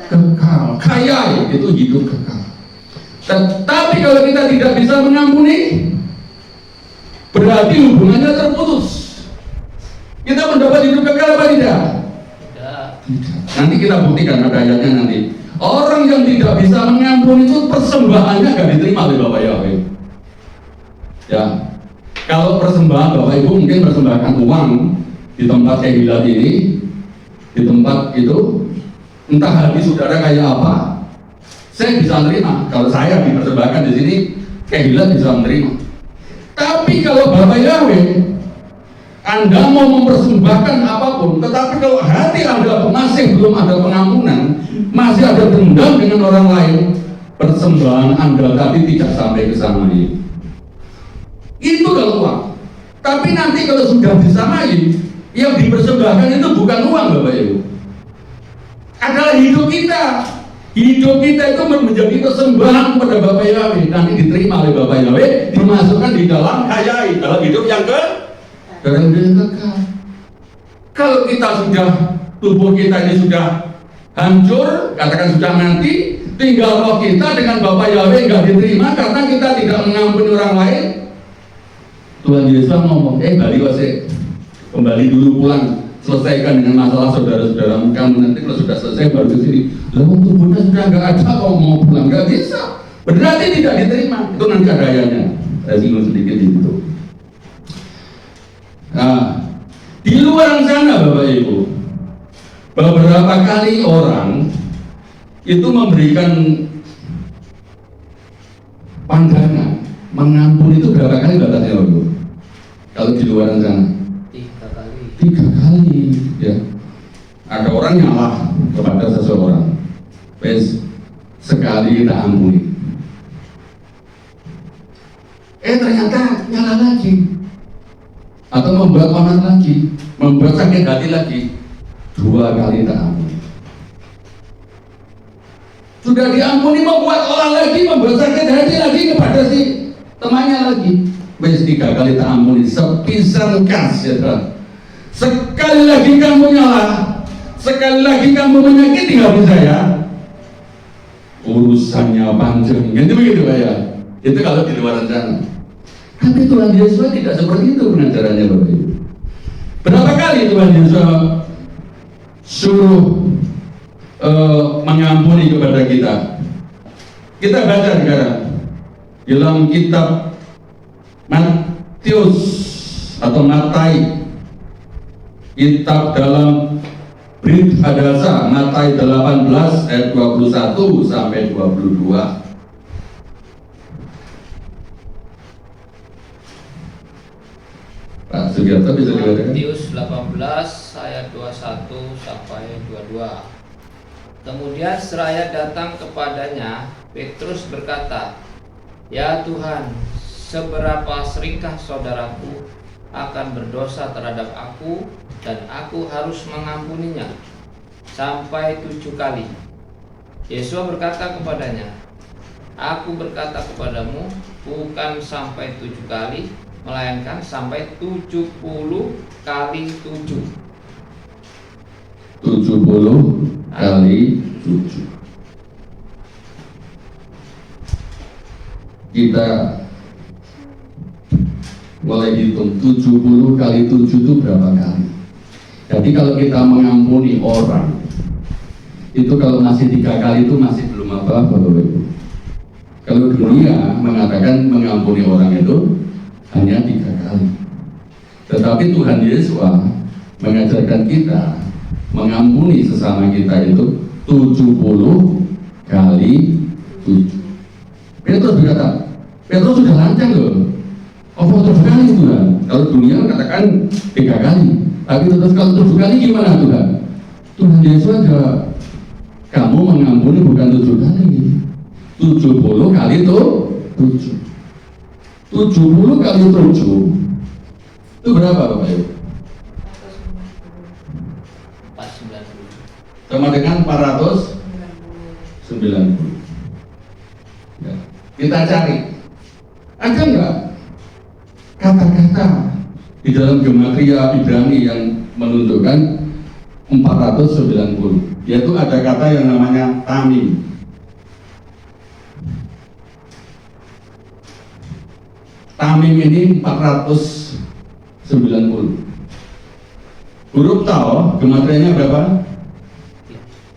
Speaker 1: kekal. Kaya itu hidup kekal. Tetapi kalau kita tidak bisa mengampuni, berarti hubungannya terputus. Kita mendapat hidup kekal apa tidak? Tidak. Nanti kita buktikan, ada ayatnya nanti. Orang yang tidak bisa mengampuni persembahannya nggak diterima oleh Bapak Yahweh. Ya, kalau persembahan Bapak Ibu mungkin persembahkan uang di tempat kehilat ini, di tempat itu, entah hati saudara kayak apa, saya bisa menerima. Kalau saya dipersembahkan di sini, kehilat bisa menerima. Tapi kalau Bapak Yahweh, Anda mau mempersembahkan apapun, tetapi kalau hati Anda masih belum ada pengampunan, masih ada dendam dengan orang lain, persembahan Anda tadi tidak sampai ke sana. Itu kalau uang. Tapi nanti kalau sudah disamai, yang dipersembahkan itu bukan uang, Bapak Ibu, adalah hidup kita. Hidup kita itu menjadi persembahan kepada Bapak Yahweh, nanti diterima oleh Bapak Yahweh, dimasukkan di dalam hayai, dalam hidup yang dalam hidup yang kekal. Kalau kita sudah, tubuh kita ini sudah hancur, katakan sudah mati, tinggal roh kita dengan Bapak Yahweh nggak diterima karena kita tidak mengampuni orang lain. Tuhan Yesus ngomong, balik wasik, kembali dulu pulang, selesaikan dengan masalah saudara-saudaramu. Kamu nanti kalau sudah selesai baru ke sini. Lalu tubuhnya sudah nggak ada, kok mau pulang nggak bisa. Berarti tidak diterima. Itu nanti ada ayatnya. Saya singgung sedikit di situ. Nah, di luar sana Bapak Ibu, beberapa kali orang itu memberikan pandangan mengampuni itu berapa kali batasnya Bapak Ibu? Kalau di luar sana
Speaker 4: 3 kali.
Speaker 1: 3 kali, ya. Ada orang nyalah kepada seseorang, sekali kita ampuni, ternyata nyala lagi, atau membuat onar lagi, membuat sakit hati lagi, 2 kali tak ampuni. Sudah diampuni, membuat orang lagi, membuat sakit hati lagi kepada si temannya lagi. 3 kali tak ampuni, sepisan kas, ya. Sekali lagi kamu nyalah, sekali lagi kamu menyakiti hati saya, urusannya panjang. Gitu begitu Pak ya. Itu kalau di luar sana. Tapi Tuhan Yesus tidak seperti itu pengajarannya Bapak Ibu. Berapa kali Tuhan Yesus suruh mengampuni kepada kita? Kita baca sekarang dalam kitab Matius atau Matai, kitab dalam Brit Hadasa, Matai 18 ayat 21 sampai 22. Pak Sugiarto bisa dibacakan?
Speaker 4: Matius 18 ayat 21 sampai 22. Kemudian seraya datang kepadanya, Petrus berkata, "Ya Tuhan, seberapa seringkah saudaraku akan berdosa terhadap aku dan aku harus mengampuninya? Sampai 7 kali." Yesus berkata kepadanya, "Aku berkata kepadamu, bukan sampai 7 kali, melainkan sampai 70 kali 7.
Speaker 1: 70 kali 7. Kita mulai hitung 70 kali 7 itu berapa kali. Jadi kalau kita mengampuni orang, itu kalau masih 3 kali itu masih belum apa-apa Bapak Ibu. Kalau dunia mengatakan mengampuni orang itu hanya 3 kali. Tetapi Tuhan Yesus mengajarkan kita mengampuni sesama kita itu 70 kali 7. Petrus berkata, Petrus sudah lancang loh. Oh, 7 kali Tuhan. Kalau dunia katakan 3 kali. Tapi terus kalau 7 kali gimana Tuhan? Tuhan Yesus ada, kamu mengampuni bukan 7 kali, 70 kali itu 7. 70 kali 7 itu berapa Bapak Ibu?
Speaker 4: 490.
Speaker 1: Sama dengan 490. Ya. Kita cari, ada nggak kata-kata di dalam gematria Ibrani yang menunjukkan 490? Yaitu ada kata yang namanya tamim. Tamim ini 490. Huruf tau gematrianya berapa?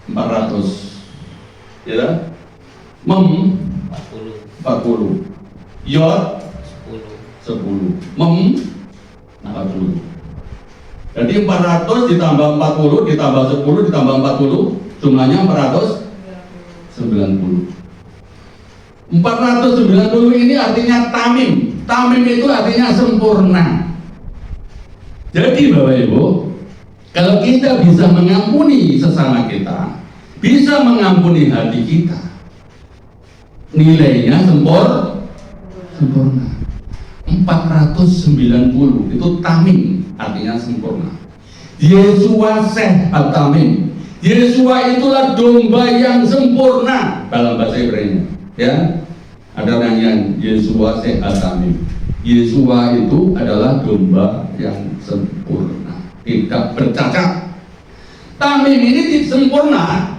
Speaker 1: 400. Ya. Mem 40. Yod
Speaker 4: 10.
Speaker 1: 10. Mem 40. Jadi 400 ditambah 40 ditambah 10 ditambah 40 jumlahnya 490. 490 ini artinya tamim. Tamim itu artinya sempurna. Jadi Bapak Ibu, kalau kita bisa mengampuni sesama kita, bisa mengampuni hati kita, nilainya sempurna. 490 itu tamim, artinya sempurna. Yesua seh at-tamim. Yesua itulah domba yang sempurna dalam bahasa Ibrani. Ya, ada nyanyian Yesua seh at-tamim. Yesua itu adalah domba yang sempurna, tidak bercacat. Tamim ini sempurna,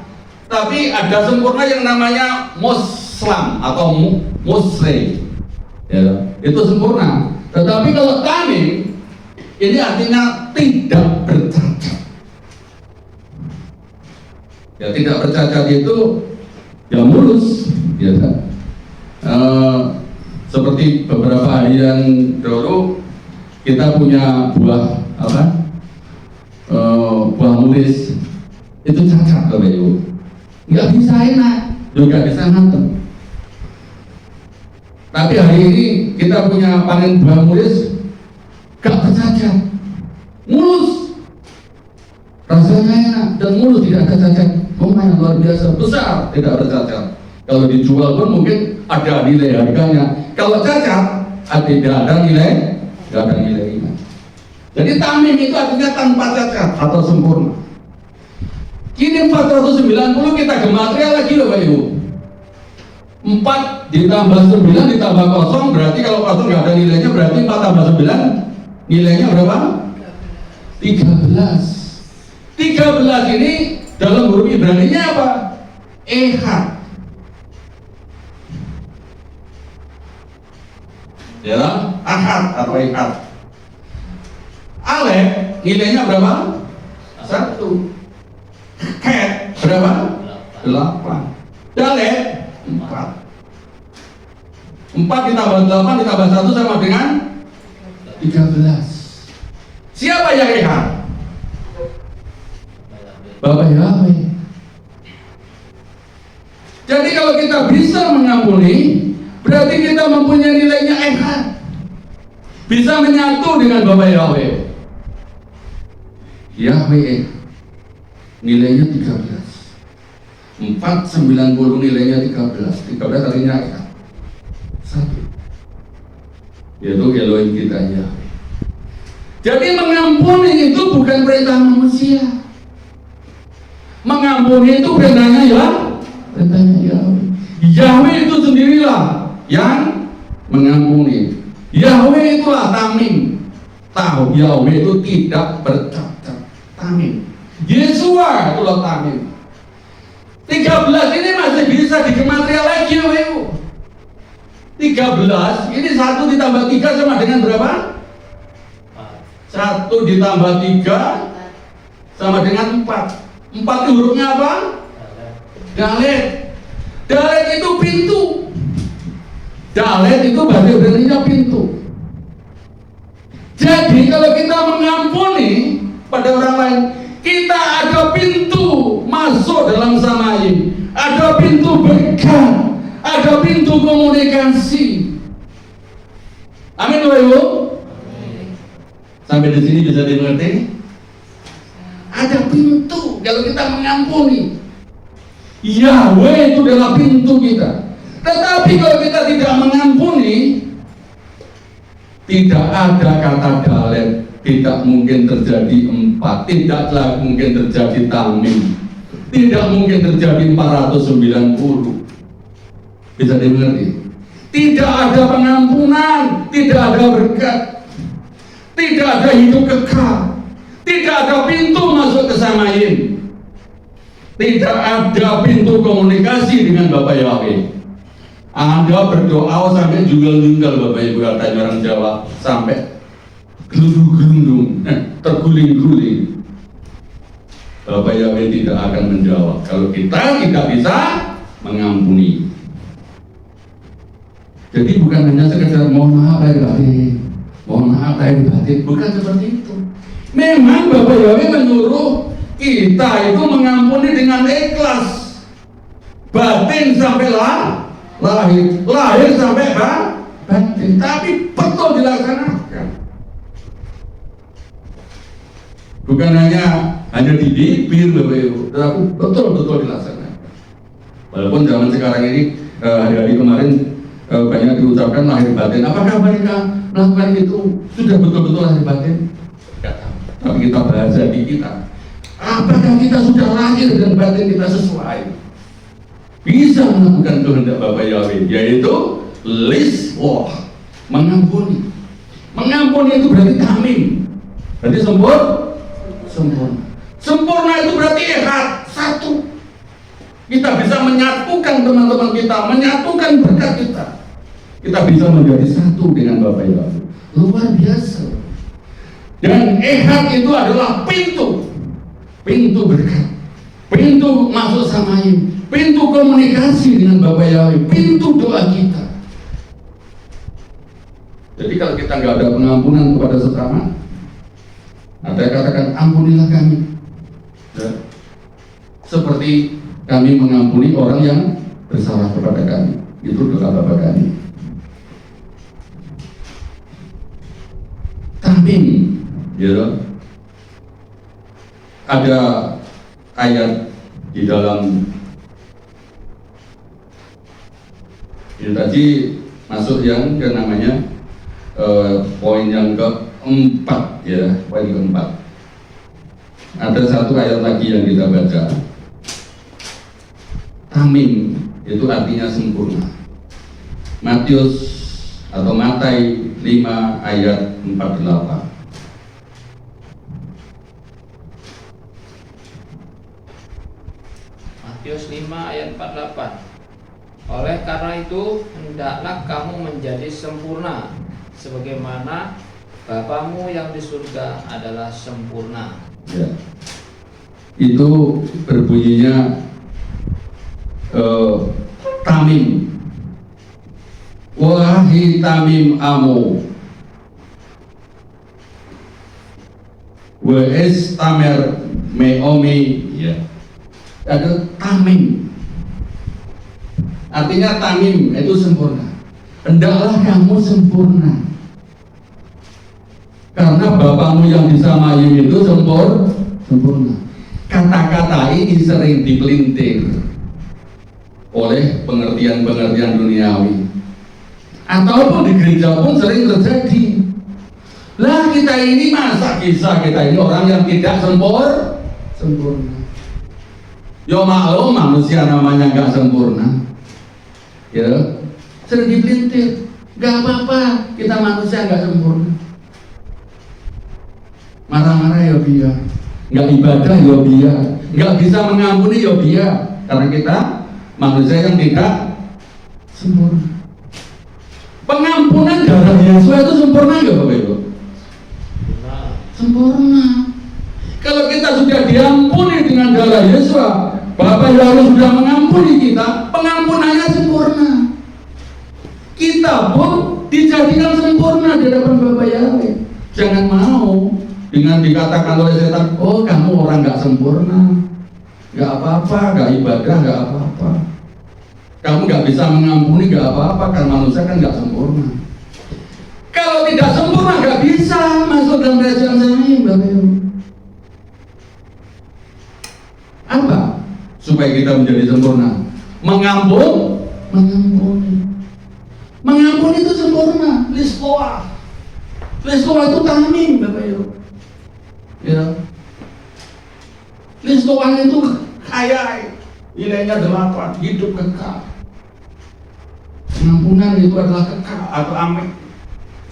Speaker 1: tapi ada sempurna yang namanya muslim atau muslim. Ya, itu sempurna. Tetapi kalau tamim ini artinya tidak bercacat. Ya, tidak bercacat itu ya mulus, ya. Seperti beberapa hari yang dulu kita punya buah apa? Buah mulus itu cacat, Bapak Ibu. Nggak bisa enak, juga bisa matang. Tapi hari ini kita punya panen buah mulus gak bercacat, mulus, rasanya enak dan mulus, tidak ada cacat. Bunga yang luar biasa besar, tidak bercacat. Kalau dijual pun mungkin ada nilai harganya. Kalau cacat, tidak ada nilai, tidak ada nilainya. Jadi tamim itu artinya tanpa cacat atau sempurna. Kini 490 kita gematria lagi loh Bapak Ibu. 4 ditambah 9 ditambah kosong, berarti kalau kosong nggak ada nilainya, berarti 4 tambah 9 nilainya berapa? 13. 13 ini dalam huruf Ibrani-nya apa? Ehad. Ya, ahad atau ehad. Alef nilainya berapa? 1. Het berapa? 8. Dalet 4. 4 ditambah 8 ditambah 1 sama dengan 13. Siapa yang ehad? Bapak Yahweh. Jadi kalau kita bisa mengampuni, berarti kita mempunyai nilainya ehad. Bisa menyatu dengan Bapak Yahweh. Yahweh nilainya 13. 490 nilainya 13. 13 artinya ehad. 1. Yaitu Elohim kita Yahweh. Jadi mengampuni itu bukan perintah manusia. Mengampuni itu perintahnya ya, perintahnya Yahweh. Yahweh itu sendirilah yang mengampuni. Yahweh itulah tamim. Tahu Yahweh itu tidak bercacat. Tamim. Yesua itulah tamim. 13 ini masih bisa digematria lagi, Ibu. 13 ini 1 ditambah 3 sama dengan berapa? 1 ditambah 3 sama dengan 4. 4 hurufnya apa? Dalet. Dalet itu pintu. Dalet itu bahasa Ibrani-nya pintu. Jadi kalau kita mengampuni pada orang lain, kita ada pintu masuk dalam Samayim, ada pintu berkat, ada pintu komunikasi. Amin, Bapak Ibu. Sampai di sini bisa dimengerti? Ada pintu kalau kita mengampuni. Yahweh itu adalah pintu kita. Tetapi kalau kita tidak mengampuni, tidak ada kata dalet, tidak mungkin terjadi 4, tidaklah mungkin terjadi tamim, tidak mungkin terjadi 490. Bisa dimengerti? Tidak ada pengampunan, tidak ada berkat, tidak ada hidup kekal, tidak ada pintu masuk ke Samayim, tidak ada pintu komunikasi dengan Bapak Yahweh. Anda berdoa sampai junggal-junggal, Bapak Ibu, katanya orang Jawa, sampai gelundung-gelundung, terguling-guling. Bapak Yahweh tidak akan menjawab kalau kita tidak bisa mengampuni. Jadi bukan hanya sekedar mohon maaf lahir batin, mohon maaf lahir batin, bukan seperti itu. Memang Bapak Yahweh menyuruh kita itu mengampuni dengan ikhlas, batin sampai lahir, lahir sampai batin, tapi betul dilaksanakan. Bukan hanya di bibir Bapak Ibu, tetapi betul-betul dilaksanakan. Walaupun zaman sekarang ini hari-hari kemarin banyak diucapkan lahir batin. Apakah mereka melakukan itu sudah betul-betul lahir batin? Tidak tahu. Tapi kita bahas hati kita. Apakah kita sudah lahir dan batin kita sesuai? Bisa melakukan kehendak Bapa Yahweh, yaitu liswah, mengampuni. Mengampuni itu berarti tamim. Berarti sempurna. Sempurna itu berarti ehad, satu. Kita bisa menyatukan teman-teman kita, menyatukan berkat kita. Kita bisa menjadi satu dengan Bapa Yahweh. Luar biasa. Dan ehad itu adalah pintu berkat, pintu masuk Samayim, pintu komunikasi dengan Bapa Yahweh, pintu doa kita. Jadi kalau kita nggak ada pengampunan kepada sesama, ada yang katakan ampunilah kami, ya. Seperti kami mengampuni orang yang bersalah kepada kami. Itu doa Bapa kami. Tamim, ya. Ada ayat di dalam ini tadi masuk yang namanya poin yang keempat, ya, poin keempat. Ada satu ayat lagi yang kita baca. Tamim itu artinya sempurna. Matius atau Matai 5 ayat 48.
Speaker 4: Matius 5 ayat 48. Oleh karena itu hendaklah kamu menjadi sempurna sebagaimana Bapamu yang di surga adalah sempurna.
Speaker 1: Ya. Itu berbunyinya tamim. Wahai tamim amu, wa istamer meomi, ya. Ada tamim. Artinya tamim itu sempurna. Hendaklah kamu sempurna. Karena Bapamu yang di Samayim itu sempurna. Kata-kata ini sering dipelintir oleh pengertian-pengertian duniawi. Ataupun di gereja pun sering terjadi. Lah kita ini masa kisah kita ini orang yang tidak sempurna. Ya maklum manusia namanya nggak sempurna. Ya, sering dipelintir. Nggak apa-apa, kita manusia nggak sempurna. Marah-marah ya biar, nggak ibadah ya biar, nggak bisa mengampuni ya biar, karena kita manusia yang tidak sempurna. Pengampunan darah Yesus itu sempurna nggak Bapak Ibu? Sempurna. Kalau kita sudah diampuni dengan darah Yesus, Bapak Yahweh sudah mengampuni kita, pengampunannya sempurna. Kita pun dijadikan sempurna di hadapan Bapak Yahweh. Jangan mau dengan dikatakan oleh setan, oh kamu orang nggak sempurna, nggak apa-apa, nggak ibadah, nggak apa-apa. Kamu nggak bisa mengampuni, nggak apa-apa, karena manusia kan nggak sempurna. Kalau tidak sempurna nggak bisa masuk dalam kerajaan Samayim, Bapak Ibu. Apa? Supaya kita menjadi sempurna, mengampuni itu sempurna. Lisloa itu tamim, Bapak Ibu. Ya, lisloa itu kaya, nilainya 8, hidup kekal. Pengampunan itu adalah kekal atau amin,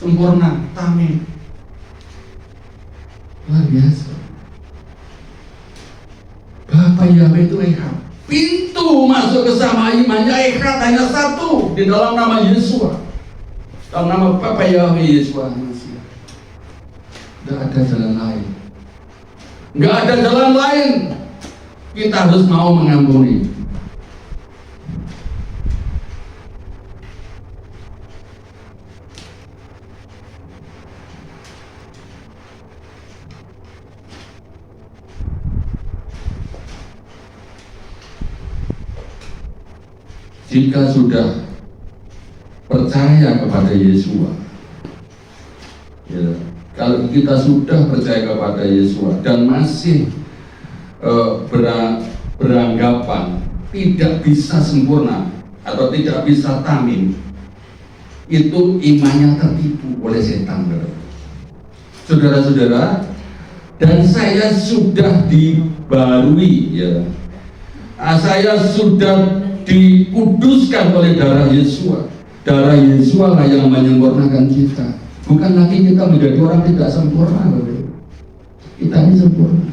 Speaker 1: sempurna, tamim. Luar biasa. Bapak Yahweh itu eka. Pintu masuk ke Samayim hanya eka, hanya satu di dalam nama Yesus. Dalam nama Bapak Yahweh Yesus Masih. Tidak ada jalan lain. Nggak ada jalan lain. Kita harus mau mengampuni. jika sudah percaya kepada Yesua, ya, kalau kita sudah percaya kepada Yesua dan masih beranggapan tidak bisa sempurna atau tidak bisa tamim, itu imannya tertipu oleh setan, saudara-saudara. Dan saya sudah dibarui, ya, saya sudah dikuduskan oleh darah Yesua. Darah Yesua lah yang menyempurnakan kita, bukan lagi kita menjadi orang tidak sempurna. Kita ini sempurna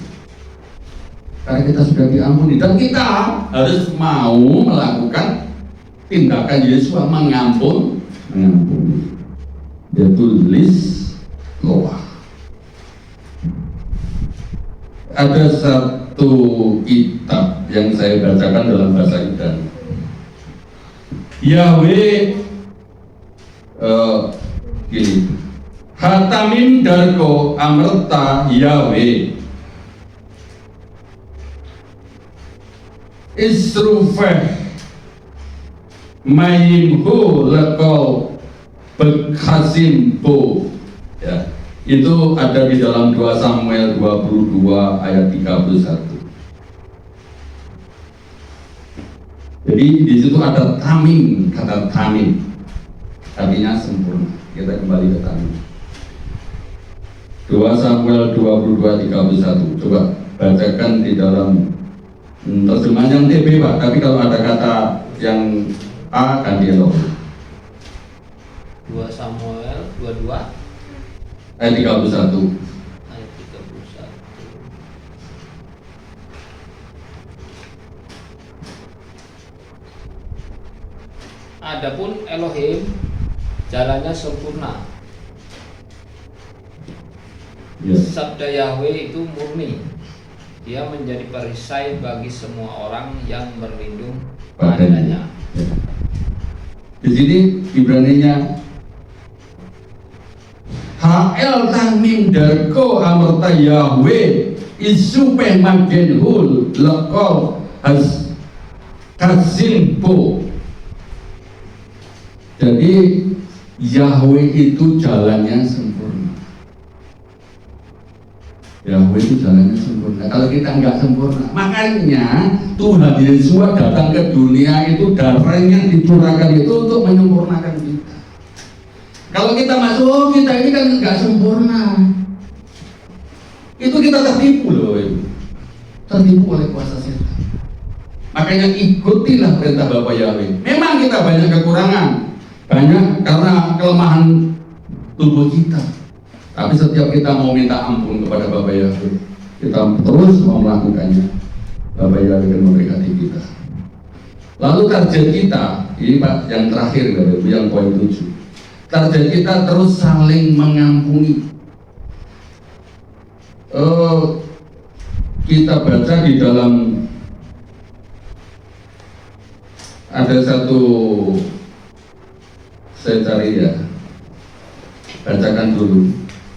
Speaker 1: karena kita sudah diampuni, dan kita harus mau melakukan tindakan Yesua, mengampuni. Dia tulis loa. Ada satu kitab yang saya bacakan dalam bahasa Ibrani. Yahweh gini, Hatamim Darko Amerta Yahweh Isrufeh Mayimhu Lekol Bekhasimbo, ya, itu ada di dalam 2 Samuel 22 ayat 31. Jadi di situ ada tamim, kata tamim artinya sempurna. Kita kembali ke tamim. 2 Samuel 22 31. Coba bacakan di dalam terjemahan yang TB, Pak. Tapi kalau ada kata yang A ganti lo.
Speaker 4: 2 Samuel 22
Speaker 1: ayat 31.
Speaker 4: ayat 31. Adapun Elohim jalannya sempurna.
Speaker 1: Ya.
Speaker 4: Sabda Yahweh itu murni. Dia menjadi perisai bagi semua orang yang berlindung padanya.
Speaker 1: Ya. Di sini Ibraninya Ha'el tamim darko amerta Yahweh isupe magenhul lekol has kasimpo. Jadi Yahweh itu jalannya sempurna. Yahweh itu jalannya sempurna. Kalau kita nggak sempurna, makanya Tuhan Yesus datang ke dunia itu, darahnya dicurahkan itu untuk menyempurnakan kita. Kalau kita masuk, oh kita ini kan nggak sempurna, itu kita tertipu loh, tertipu oleh kuasa setan. Makanya ikutilah perintah Bapa Yahweh. Memang kita banyak kekurangan, banyak karena kelemahan tubuh kita. Tapi setiap kita mau minta ampun kepada Bapa Yahweh, kita terus mau melakukannya, Bapa Yahweh akan memberkati kita. Lalu target kita, ini Pak yang terakhir, yang poin 7. Target kita terus saling mengampuni. Kita baca di dalam, ada satu, saya cari ya, bacakan dulu.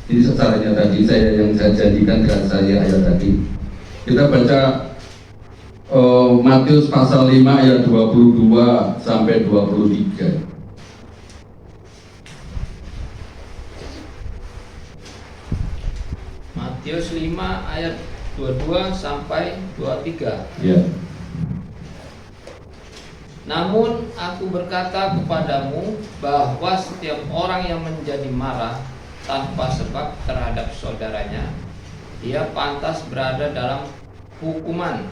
Speaker 1: Ini secaranya tadi yang saya janjikan dengan saya ayat tadi. Kita baca Matius pasal 5 ayat 22 sampai 23.
Speaker 4: Matius 5 ayat 22 sampai 23.
Speaker 1: Ya.
Speaker 4: Namun aku berkata kepadamu bahwa setiap orang yang menjadi marah tanpa sebab terhadap saudaranya, dia pantas berada dalam hukuman.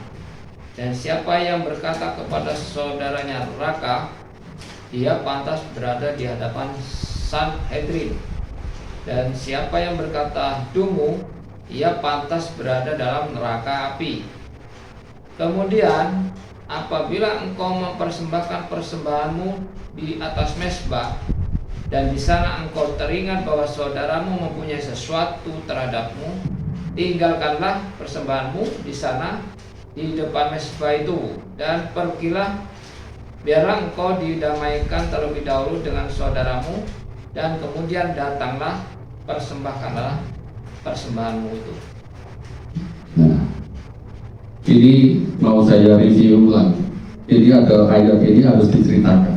Speaker 4: Dan siapa yang berkata kepada saudaranya raka, dia pantas berada di hadapan Sanhedrin. Dan siapa yang berkata dungu, ia pantas berada dalam neraka api. Kemudian apabila engkau mempersembahkan persembahanmu di atas mezbah, dan di sana engkau teringat bahwa saudaramu mempunyai sesuatu terhadapmu, tinggalkanlah persembahanmu di sana di depan mezbah itu, dan pergilah, biarlah engkau didamaikan terlebih dahulu dengan saudaramu, dan kemudian datanglah, persembahkanlah persembahanmu itu.
Speaker 1: Nah, ini mau saya review ulang. Ini ada ayat ini harus diceritakan.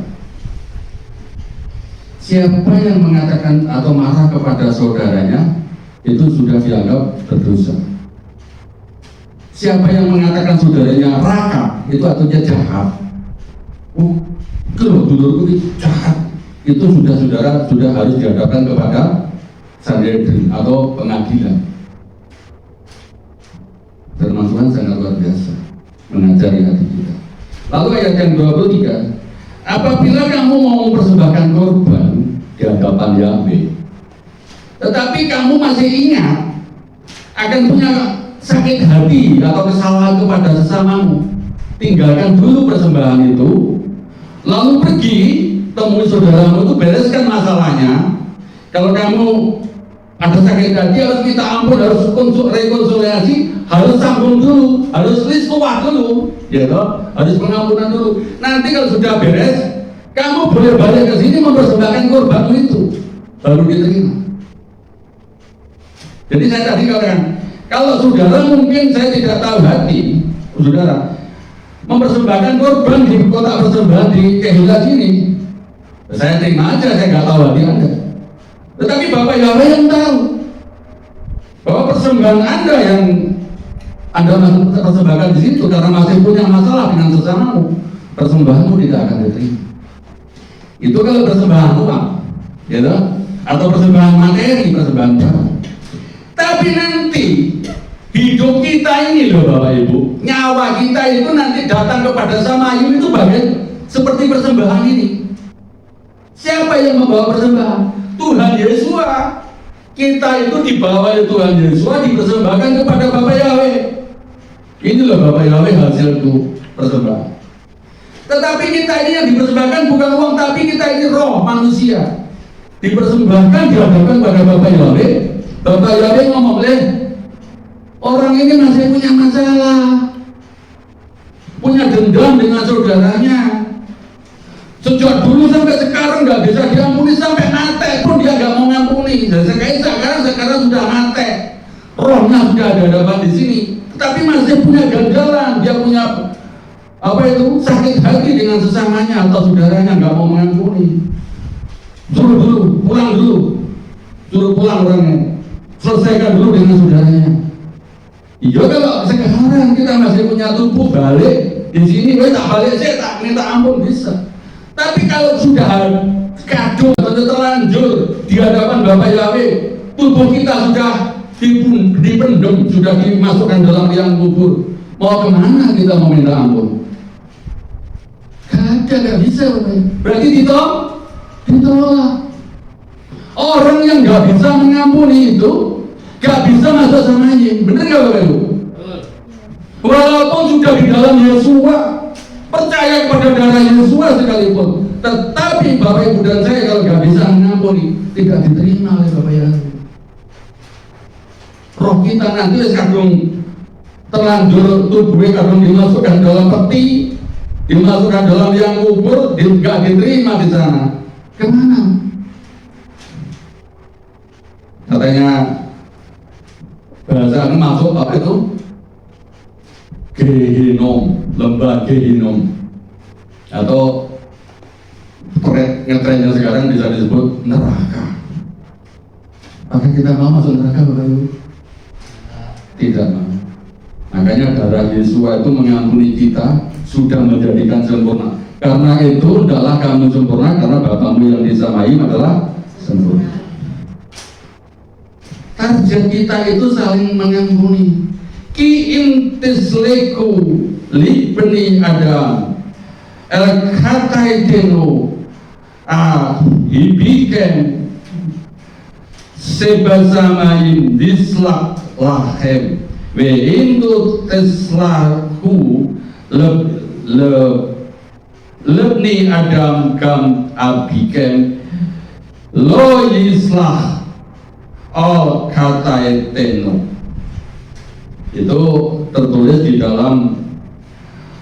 Speaker 1: Siapa yang mengatakan atau marah kepada saudaranya itu sudah dianggap berdosa. Siapa yang mengatakan saudaranya raka itu artinya jahat. Kalau dulurku itu jahat, itu sudah harus dihadapkan kepada Sanhedrin atau pengadilan. Firman Tuhan sangat luar biasa mengajari hati kita. Lalu ayat yang 23, apabila kamu mau mempersembahkan korban di hadapan Yahweh, tetapi kamu masih ingat akan punya sakit hati atau kesalahan kepada sesamamu, tinggalkan dulu persembahan itu, lalu pergi temui saudaramu itu, bereskan masalahnya. Kalau kamu ada sakit hati harus minta ampun, harus rekonsiliasi, harus sambung dulu, harus liskuah dulu, ya toh, harus pengampunan dulu. Nanti kalau sudah beres, kamu boleh balik ke sini mempersembahkan korban itu, baru diterima. Jadi saya tadi katakan, kalau saudara mungkin saya tidak tahu hati, saudara mempersembahkan korban di kotak persembahan di Kehila sini, saya terima aja, saya nggak tahu hati Anda. Tetapi Bapak Yahweh yang tahu bahwa persembahan Anda yang Anda persembahkan di situ karena masih punya masalah dengan sesamamu, persembahanmu tidak akan diterima. Itu kalau persembahan uang, ya, atau persembahan materi, persembahan barang. Tapi nanti hidup kita ini loh Bapak Ibu, nyawa kita itu nanti datang kepada Samayu itu bagian seperti persembahan ini. Siapa yang membawa persembahan? Tuhan Yesus. Kita itu dibawa oleh Tuhan Yesus, dipersembahkan kepada Bapak Yahweh. Ini loh Bapak Yahweh hasil itu persembahan. Tetapi kita ini yang dipersembahkan bukan uang, tapi kita ini roh manusia. Dipersembahkan dihadapkan pada Bapak Yahweh. Bapak Yahweh ngomong, orang ini masih punya masalah, punya dendam dengan saudaranya. Sejak dulu sampai sekarang nggak bisa diampuni, sampai mati pun dia nggak mau ngampuni. Dan sekarang sudah mati, rohnya sudah ada hadapan di sini, tapi masih punya ganjalan, dia punya sakit hati dengan sesamanya atau saudaranya, nggak mau mengampuni. Suruh dulu, pulang dulu, suruh pulang orangnya, selesaikan dulu dengan saudaranya. Iya, kalau sekarang kita masih punya tubuh, balik di sini, tak balik saya tak minta ampun bisa. Tapi kalau sudah kado atau terlanjur di hadapan Bapak Yahweh, tubuh kita sudah dipendam, sudah dimasukkan dalam liang kubur, mau kemana kita mau minta ampun? Gak bisa, berarti ditolak. Orang yang gak bisa mengampuni itu gak bisa masuk Samayu, bener gak Bapak Ibu? Walaupun sudah di dalam Yesua, percaya kepada darah Yesua sekalipun, tetapi Bapak Ibu dan saya kalau gak bisa mengampuni, tidak diterima oleh Bapak Yahweh. Roh kita nanti kadung terlanjur tubuhnya kadung dimasukkan dalam peti, dimasukkan dalam liang kubur, gak diterima di sana. Kemana? Katanya bahasa masuk apa itu? Gehinom, lembah Gehinom, atau ngetrennya sekarang bisa disebut neraka. Apakah kita mau masuk neraka Bapak Ibu? Tidak mau. Makanya darah Yesus itu mengampuni kita, sudah menjadikan sempurna. Karena itu hendaklah kamu sempurna, karena Bapamu yang di Samaim adalah sempurna. Target kita itu saling mengampuni. Ki intisleku libni Adam el kataidenu hibiken sebasamaim dislak lahem we indu teslaku lebni Adam kam abiken lo yislah al kataidenu. Itu tertulis di dalam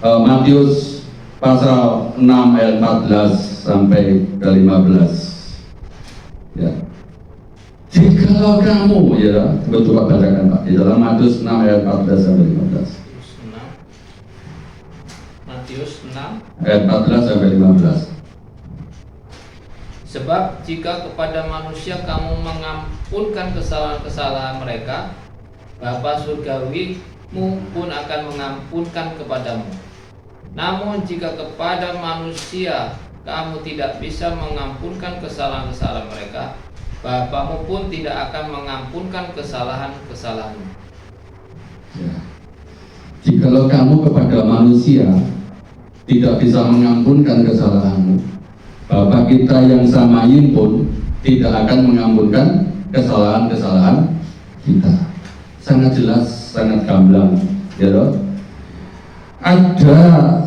Speaker 1: Matius pasal 6 ayat 14 sampai ke 15. Ya. Jikalau kamu, ya, coba bacakan Pak, di dalam Matius 6 ayat 14 sampai 15.
Speaker 4: Matius 6
Speaker 1: ayat 14 sampai 15.
Speaker 4: Sebab jika kepada manusia kamu mengampunkan kesalahan-kesalahan mereka, Bapa surgawimu pun akan mengampunkan kepadamu. Namun jika kepada manusia kamu tidak bisa mengampunkan kesalahan-kesalahan mereka, Bapamu pun tidak akan mengampunkan kesalahan-kesalahanmu.
Speaker 1: Ya. Jikalau kamu kepada manusia tidak bisa mengampunkan kesalahanmu, Bapa kita yang samain pun tidak akan mengampunkan kesalahan-kesalahan kita. Sangat jelas, sangat gamblang, ya loh. Ada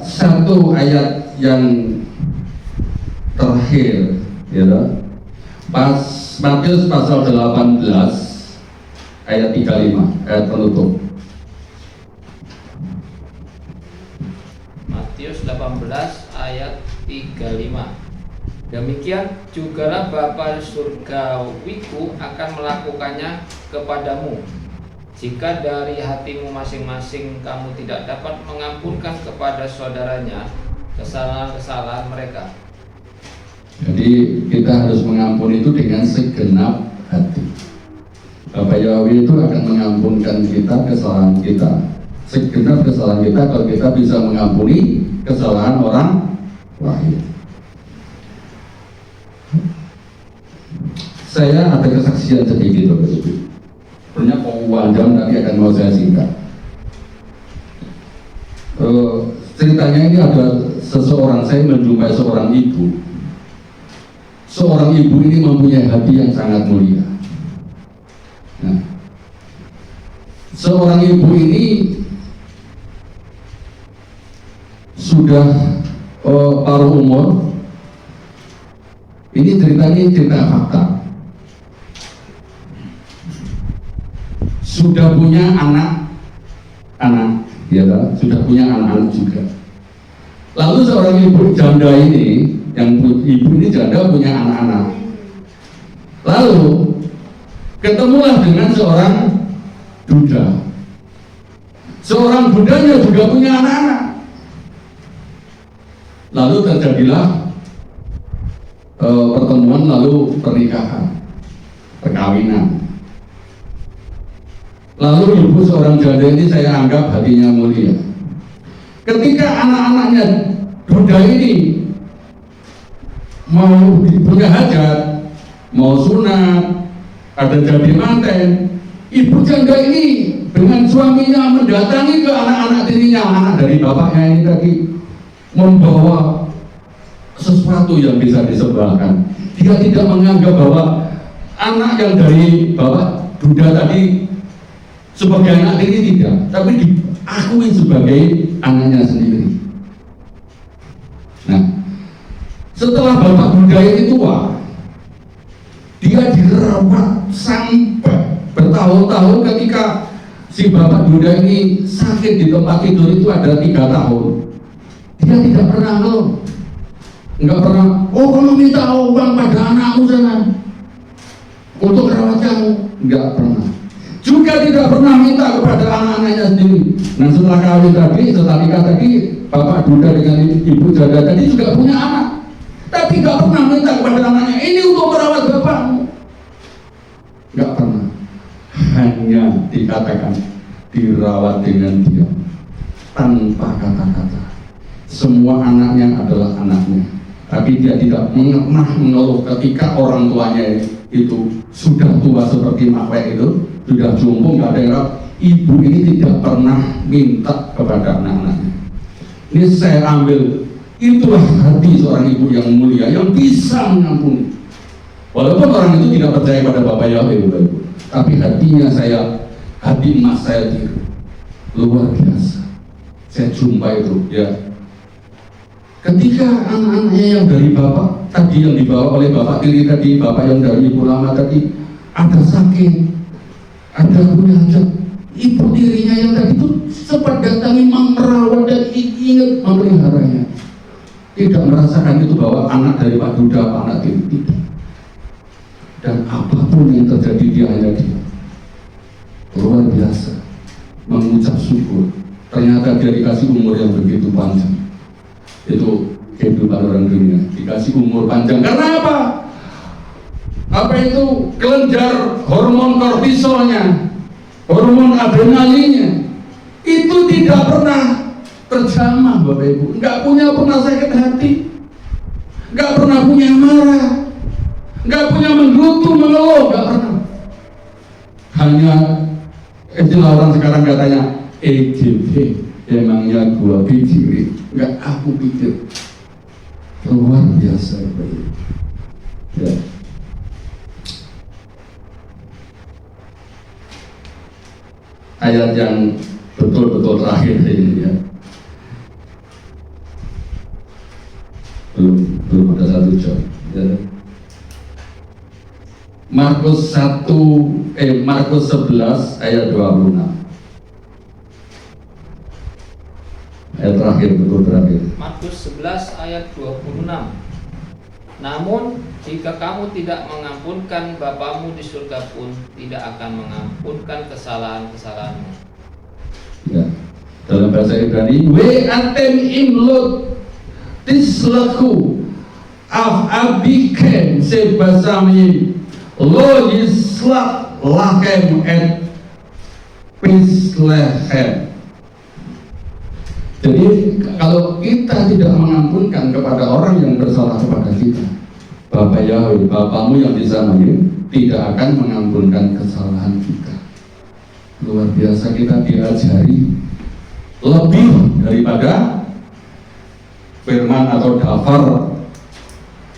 Speaker 1: satu ayat yang terakhir, ya loh. Pas Matius pasal 18 ayat 35, ayat penutup.
Speaker 4: Matius 18 ayat 35. Demikian jugalah Bapa surgawiku akan melakukannya kepadamu, jika dari hatimu masing-masing kamu tidak dapat mengampunkan kepada saudaranya kesalahan-kesalahan mereka.
Speaker 1: Jadi kita harus mengampuni itu dengan segenap hati. Bapak Yahweh itu akan mengampunkan kita kesalahan kita, segenap kesalahan kita, kalau kita bisa mengampuni kesalahan orang lain. Saya ada kesaksian sedikit, Bapak Ibu. Sebenarnya panjang tapi akan mau saya singkat. Ceritanya ini ada seseorang, saya menjumpai seorang ibu. Seorang ibu ini mempunyai hati yang sangat mulia. Nah, seorang ibu ini sudah paruh umur. Ini ceritanya cerita fakta. Sudah punya anak, ya kan? Sudah punya anak-anak juga. Lalu seorang ibu janda ini, yang ibu ini janda punya anak-anak. Lalu ketemulah dengan seorang duda. Seorang dudanya juga punya anak-anak. Lalu terjadilah pertemuan, lalu pernikahan, perkawinan. Lalu ibu seorang janda ini saya anggap hatinya mulia. Ketika anak-anaknya duda ini mau punya hajat, mau sunat, ada jadi manten, ibu janda ini dengan suaminya mendatangi ke anak-anak tirinya, anak dari bapaknya ini tadi, membawa sesuatu yang bisa disembahkan. Dia tidak menganggap bahwa anak yang dari bapak duda tadi sebagai anak tiri, tidak, tapi diakui sebagai anaknya sendiri. Nah, setelah bapak duda ini tua, dia dirawat sampai bertahun-tahun. Ketika si bapak duda ini sakit di tempat tidur itu ada 3 tahun, dia tidak pernah ngeluh, nggak pernah, oh kamu minta uang pada anakmu sana untuk merawat kamu, nggak pernah. Juga tidak pernah minta kepada anak-anaknya sendiri. Nah, setelah kawin tadi, setelah nikah tadi, bapak duda dengan ibu janda tadi juga punya anak, tapi nggak pernah minta kepada anaknya, ini untuk merawat bapakmu. Nggak pernah. Hanya dikatakan dirawat dengan diam, tanpa kata-kata. Semua anaknya adalah anaknya, tapi dia tidak pernah mengeluh ketika orang tuanya itu sudah tua seperti Makwek itu, sudah jompo, nggak ada yang rawat. Ibu ini tidak pernah minta kepada anak-anaknya. Ini saya ambil, itulah hati seorang ibu yang mulia, yang bisa mengampuni. Walaupun orang itu tidak percaya pada Bapak Yahweh, tapi hatinya hati emas saya tiru, luar biasa. Saya jumpa itu, ya. Ketika anak-anaknya yang dari bapak tadi, yang dibawa oleh bapak tiri tadi, bapak yang dari ibu lama tadi, ada sakit, ada punya hajat, ibu tirinya yang tadi itu sempat datangi, merawat dan ingat memeliharanya. Tidak merasakan itu bahwa anak dari Pak Duda, Pak anak tiri, tidak. Dan apapun yang terjadi dia hanya diam, luar biasa, mengucap syukur. Ternyata dia dikasih umur yang begitu panjang. Itu kehidupan orang dunia, dikasih umur panjang. Karena apa? Apa itu? Kelenjar hormon kortisolnya, hormon adrenalinnya itu tidak pernah terjamah, Bapak Ibu. Nggak pernah sakit hati, nggak pernah punya marah, nggak punya menggerutu, mengeluh, nggak pernah. Hanya itulah orang sekarang katanya EGP, emangnya gua pikirin, nggak aku pikir. Luar biasa, Bapak Ibu. Ya. Ayat yang betul-betul terakhir ini ya. Belum ada satu jam. Ya. Markus 11 ayat 26. Ayat terakhir, betul terakhir.
Speaker 4: Markus 11 ayat 26. Namun jika kamu tidak mengampunkan Bapamu di surga pun tidak akan mengampunkan kesalahan-kesalahanmu.
Speaker 1: Ya. Dalam bahasa Ibrani, we atem imlot tislaku af abiken sebasami lo yislat lakem et pislehem. Jadi kalau kita tidak mengampunkan kepada orang yang bersalah kepada kita, Bapak Yahweh, Bapamu yang di sana tidak akan mengampunkan kesalahan kita. Luar biasa, kita diajari lebih daripada firman atau daftar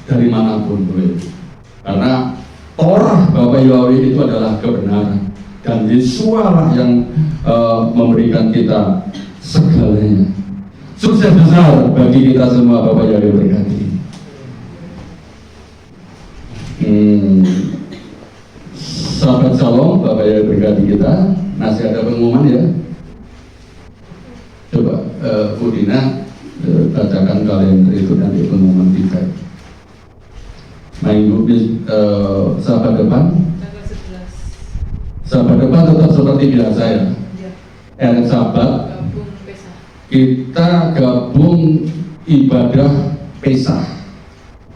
Speaker 1: dari manapun. Karena Torah Bapak Yahweh itu adalah kebenaran, dan Yesualah yang memberikan kita segalanya. Sukses besar bagi kita semua, Bapak Yahweh berkati. Sahabat Shalom, Bapak Yahweh berkati kita. Masih ada pengumuman ya. Coba Udina bacakan kalender itu nanti pengumuman kita. Minggu sahabat depan. Sahabat depan tetap seperti biasa ya. Hari Sabat kita gabung ibadah Pesah.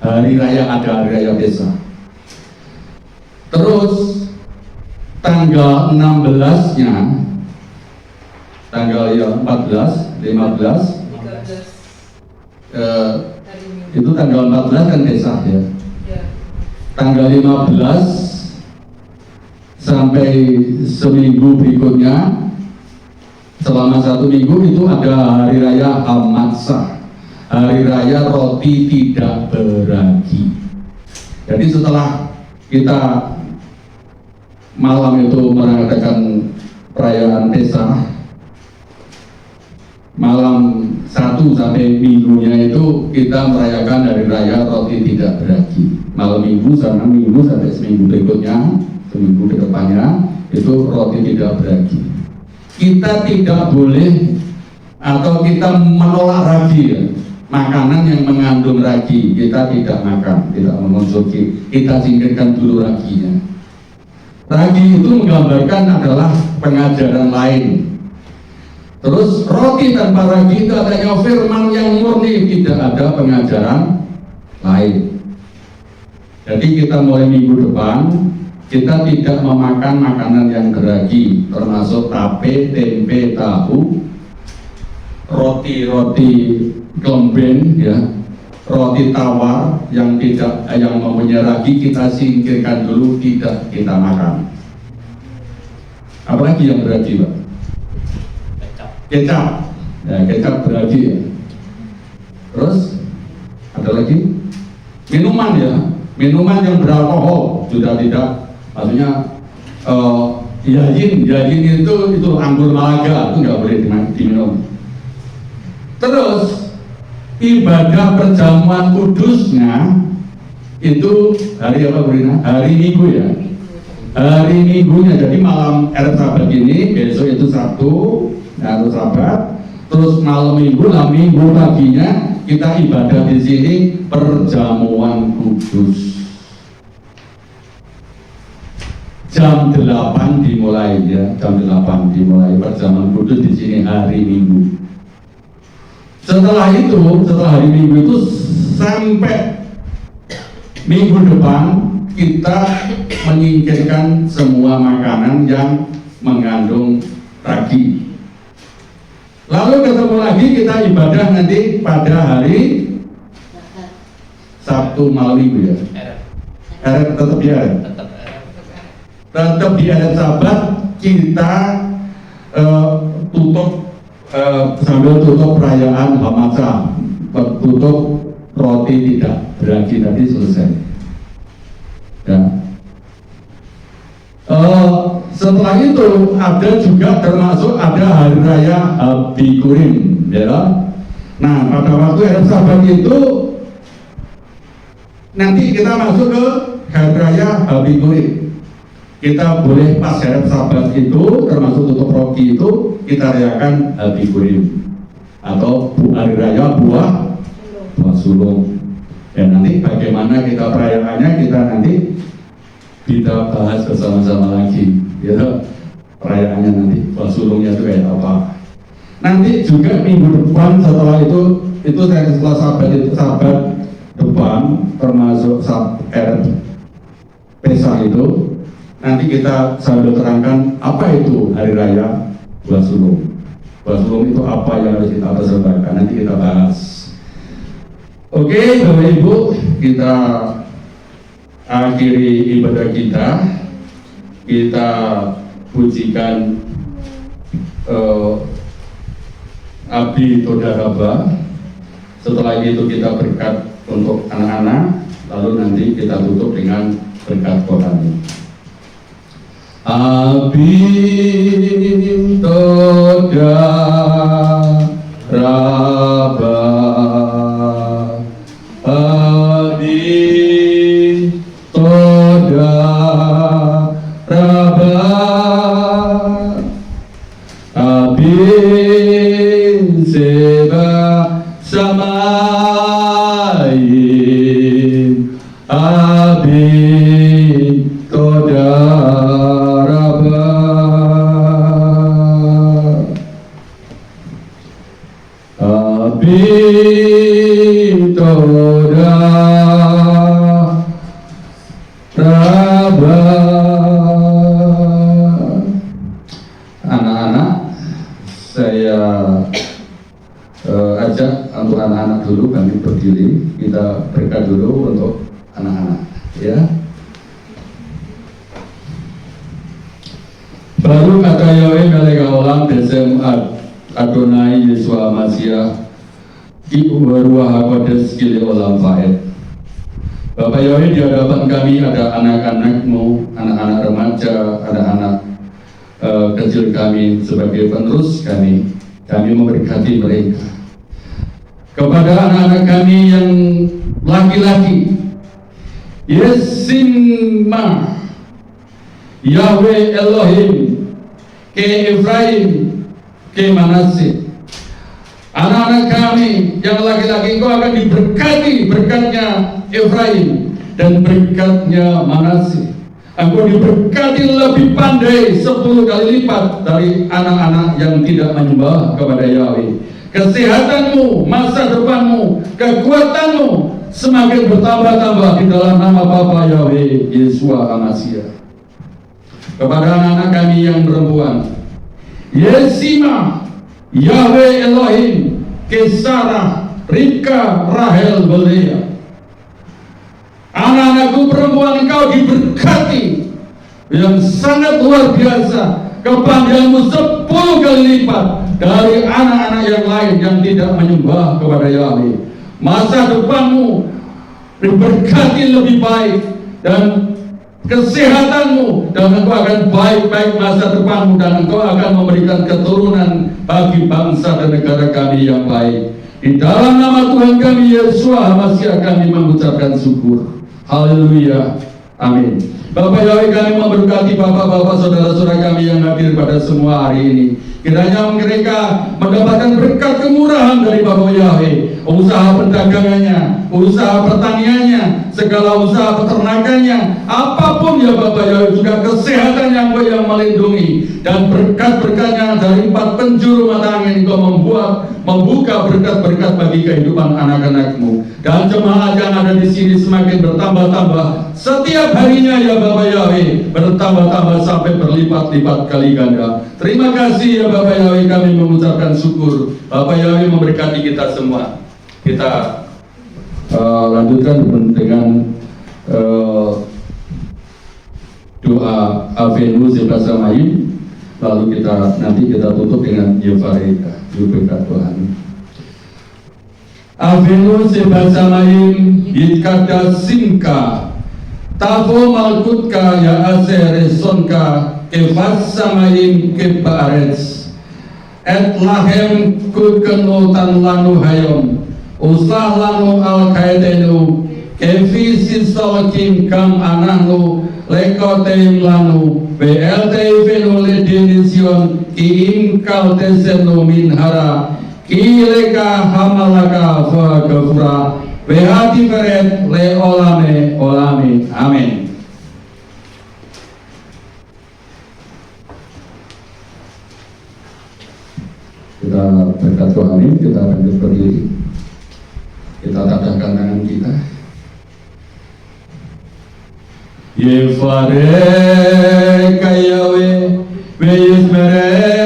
Speaker 1: Hari raya, ada hari raya Pesah. Terus tanggal 16-nya, tanggal ya 14, 15, itu tanggal 14 kan Pesah ya. Tanggal 15 sampai seminggu berikutnya, selama 1 minggu itu ada hari raya Hamatsah, hari raya roti tidak beragi. Jadi setelah kita malam itu merayakan perayaan Pesah, malam 1 sampai minggunya itu kita merayakan hari raya roti tidak beragi. Malam minggu sama minggu sampai seminggu berikutnya, seminggu ke depannya itu roti tidak beragi. Kita tidak boleh atau kita menolak ragi ya. Makanan yang mengandung ragi kita tidak makan, tidak mengonsumsi. Kita singkirkan dulu raginya. Ragi itu menggambarkan adalah pengajaran lain. Terus roti tanpa ragi itu adanya firman yang murni, tidak ada pengajaran lain. Jadi kita mulai minggu depan kita tidak memakan makanan yang beragi, termasuk tape, tempe, tahu, roti-roti klemben, ya, roti tawar yang mempunyai ragi kita singkirkan dulu, tidak kita makan. Apalagi yang beragi, Pak? Kecap. Ya, kecap beragi ya. Terus ada lagi minuman ya, minuman yang beralkohol sudah tidak. Maksudnya yayin itu anggur Malaga itu nggak boleh diminum. Terus ibadah perjamuan kudusnya itu hari apa, Brina? Hari Minggu ya. Hari Minggunya, jadi malam Sabat ini, besok itu Sabtu, atau Sabat. Terus malam Minggu, Minggu paginya kita ibadah di sini perjamuan kudus. Jam 8 dimulai ya, jam 8 dimulai perjamuan kudus di sini hari Minggu. Setelah hari Minggu itu sampai minggu depan kita menyingkirkan semua makanan yang mengandung ragi. Lalu ketemu lagi kita ibadah nanti pada hari Sabtu malam Minggu ya. Tetap di Eret. Tetap di Eret Sabat kita tutup sambil tutup perayaan Hamasa, tutup roti tidak beragi tadi selesai. Ya. Setelah itu ada juga termasuk ada hari raya Bikurim, ya. Nah pada waktu Eret Sabat itu nanti kita masuk ke hari raya Bikurim. Kita boleh pas Eret Sabat itu termasuk tutup roti itu kita rayakan Bikurim atau hari raya buah sulung. Dan nanti bagaimana kita perayaannya kita bahas bersama-sama lagi, ya. Perayaannya nanti buah sulungnya itu kayak apa. Nanti juga minggu depan setelah setelah sabat depan termasuk Eret Pesah itu nanti kita sambil terangkan apa itu hari raya buah sulung. Buah sulung itu apa yang harus kita persembahkan, nanti kita bahas. Oke, Bapak Ibu, kita akhiri ibadah kita pujikan Abdi Todaraba. Setelah itu kita berkat untuk anak-anak, lalu nanti kita tutup dengan berkat rohani. Abdi Todaraba, Abdi Todaraba, Abdi Seba Samain, Abdi Todaraba, Abdi Todaraba. Anak-anak, saya ajak untuk anak-anak dulu, kami berdiri, kita berkat dulu untuk anak-anak, ya. Baru kata Yahweh melek olam desem Adonai Yesua Masya Ki Umaruah Kodes Kili Olam Faed. Bapak Yahweh, di hadapan kami ada anak-anakmu, anak-anak remaja, anak-anak kecil kami sebagai penerus kami memberkati mereka. Kepada anak-anak kami yang laki-laki, Yesimma Yahweh Elohim ke Efraim ke Manasye. Anak-anak kami yang laki-laki kau akan diberkati berkatnya Efraim dan berkatnya Manasye. Engkau diberkati lebih pandai 10 kali lipat dari anak-anak yang tidak menyembah kepada Yahweh. Kesehatanmu, masa depanmu, kekuatanmu semakin bertambah-tambah di dalam nama Bapa Yahweh Yesua Amasya. Kepada anak-anak kami yang perempuan, Yesima Yahweh Elohim Kesara Rika Rahel Belea. Anak-anakku perempuan, engkau diberkati yang sangat luar biasa, kepanjanganmu 10 kali lipat dari anak-anak yang lain yang tidak menyembah kepada Yahweh. Masa depanmu diberkati lebih baik dan kesehatanmu, dan engkau akan baik-baik masa depanmu, dan engkau akan memberikan keturunan bagi bangsa dan negara kami yang baik. Di dalam nama Tuhan kami Yesua Masya kami mengucapkan syukur. Haleluya, amin. Bapak Yahweh, kami memberkati bapak-bapak saudara-saudara kami yang hadir pada semua hari ini. Kiranya mereka mendapatkan berkat kemurahan dari Bapak Yahweh, usaha perdagangannya, usaha pertaniannya, segala usaha peternakannya, apapun Terhitung ya Bapak Yahweh juga kesehatan yang Engkau yang melindungi, dan berkat-berkatnya dari 4 penjuru mata angin Engkau membuka berkat-berkat bagi kehidupan anak-anak-Mu, dan jemaat yang ada di sini semakin bertambah-tambah setiap harinya ya Bapak Yahweh, bertambah-tambah sampai berlipat-lipat kali ganda. Terima kasih ya Bapak Yahweh, kami mengucapkan syukur. Bapak Yahweh memberkati kita semua. Kita lanjutkan dengan doa Avenu Sebasamayim, lalu nanti kita tutup dengan Yevareka, berkat Tuhan. Avenu Sebasamayim Yitkada Sinka Tavo Malkutka Ya Asere Sonka Kevas Samayim Kebarets Et Lahem Kukenotan Lanu Hayom Usah Lanu Al-Kaidenu Kevi Sisolakim Kam Anahnu Lekoteim Lanu BLT Venu Ledinision Kiim Kaltesenu Minhara Kileka Hamalaka Vagafura Behati Feret Le Olame Olame Amin. Kita berkat Tuhan ini, kita lanjut berdiri. Kita tadahkan tangan kita. Yevareka Yahweh Beyismereka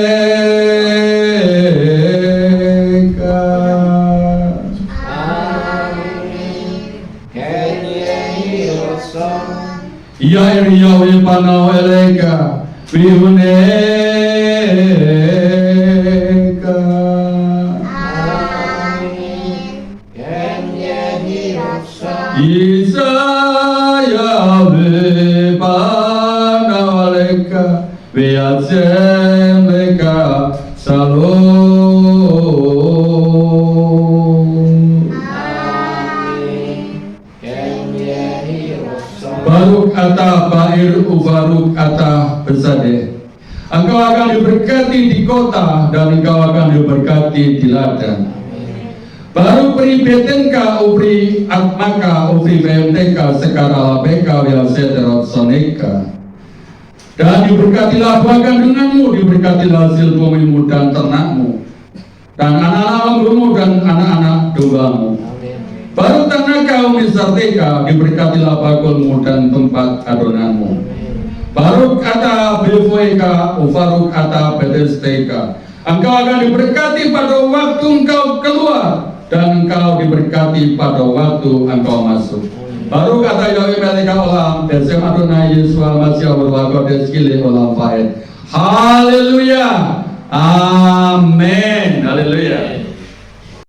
Speaker 1: Yair Yahweh Panau Eleka Bihuneka Isa Yahweh Panau Eleka Beatsem Leka Salom. Baruk atah Bair Ubaruk atah Besadeh. Engkau akan diberkati di kota dan engkau akan diberkati di ladang. Baru pri betenka upri atmaka upri BMTK sekara labeka wiasederot soneka. Dan diberkatilah buah kandunganmu, diberkatilah hasil bumimu dan ternakmu, dan anak-anak lembumu dan anak-anak dombamu. Baru tanah kau misarteka, diberkatilah bakulmu dan tempat adonanmu. Baru kata bevoeka, ufaruk kata bedesteka. Engkau akan diberkati pada waktu engkau keluar, dan engkau diberkati pada waktu engkau masuk. Baru kata Yahweh Meleka Olam, Besem Adonai Yesua Masya Berwako Deskili Olam Fahed. Haleluya. Amin. Haleluya.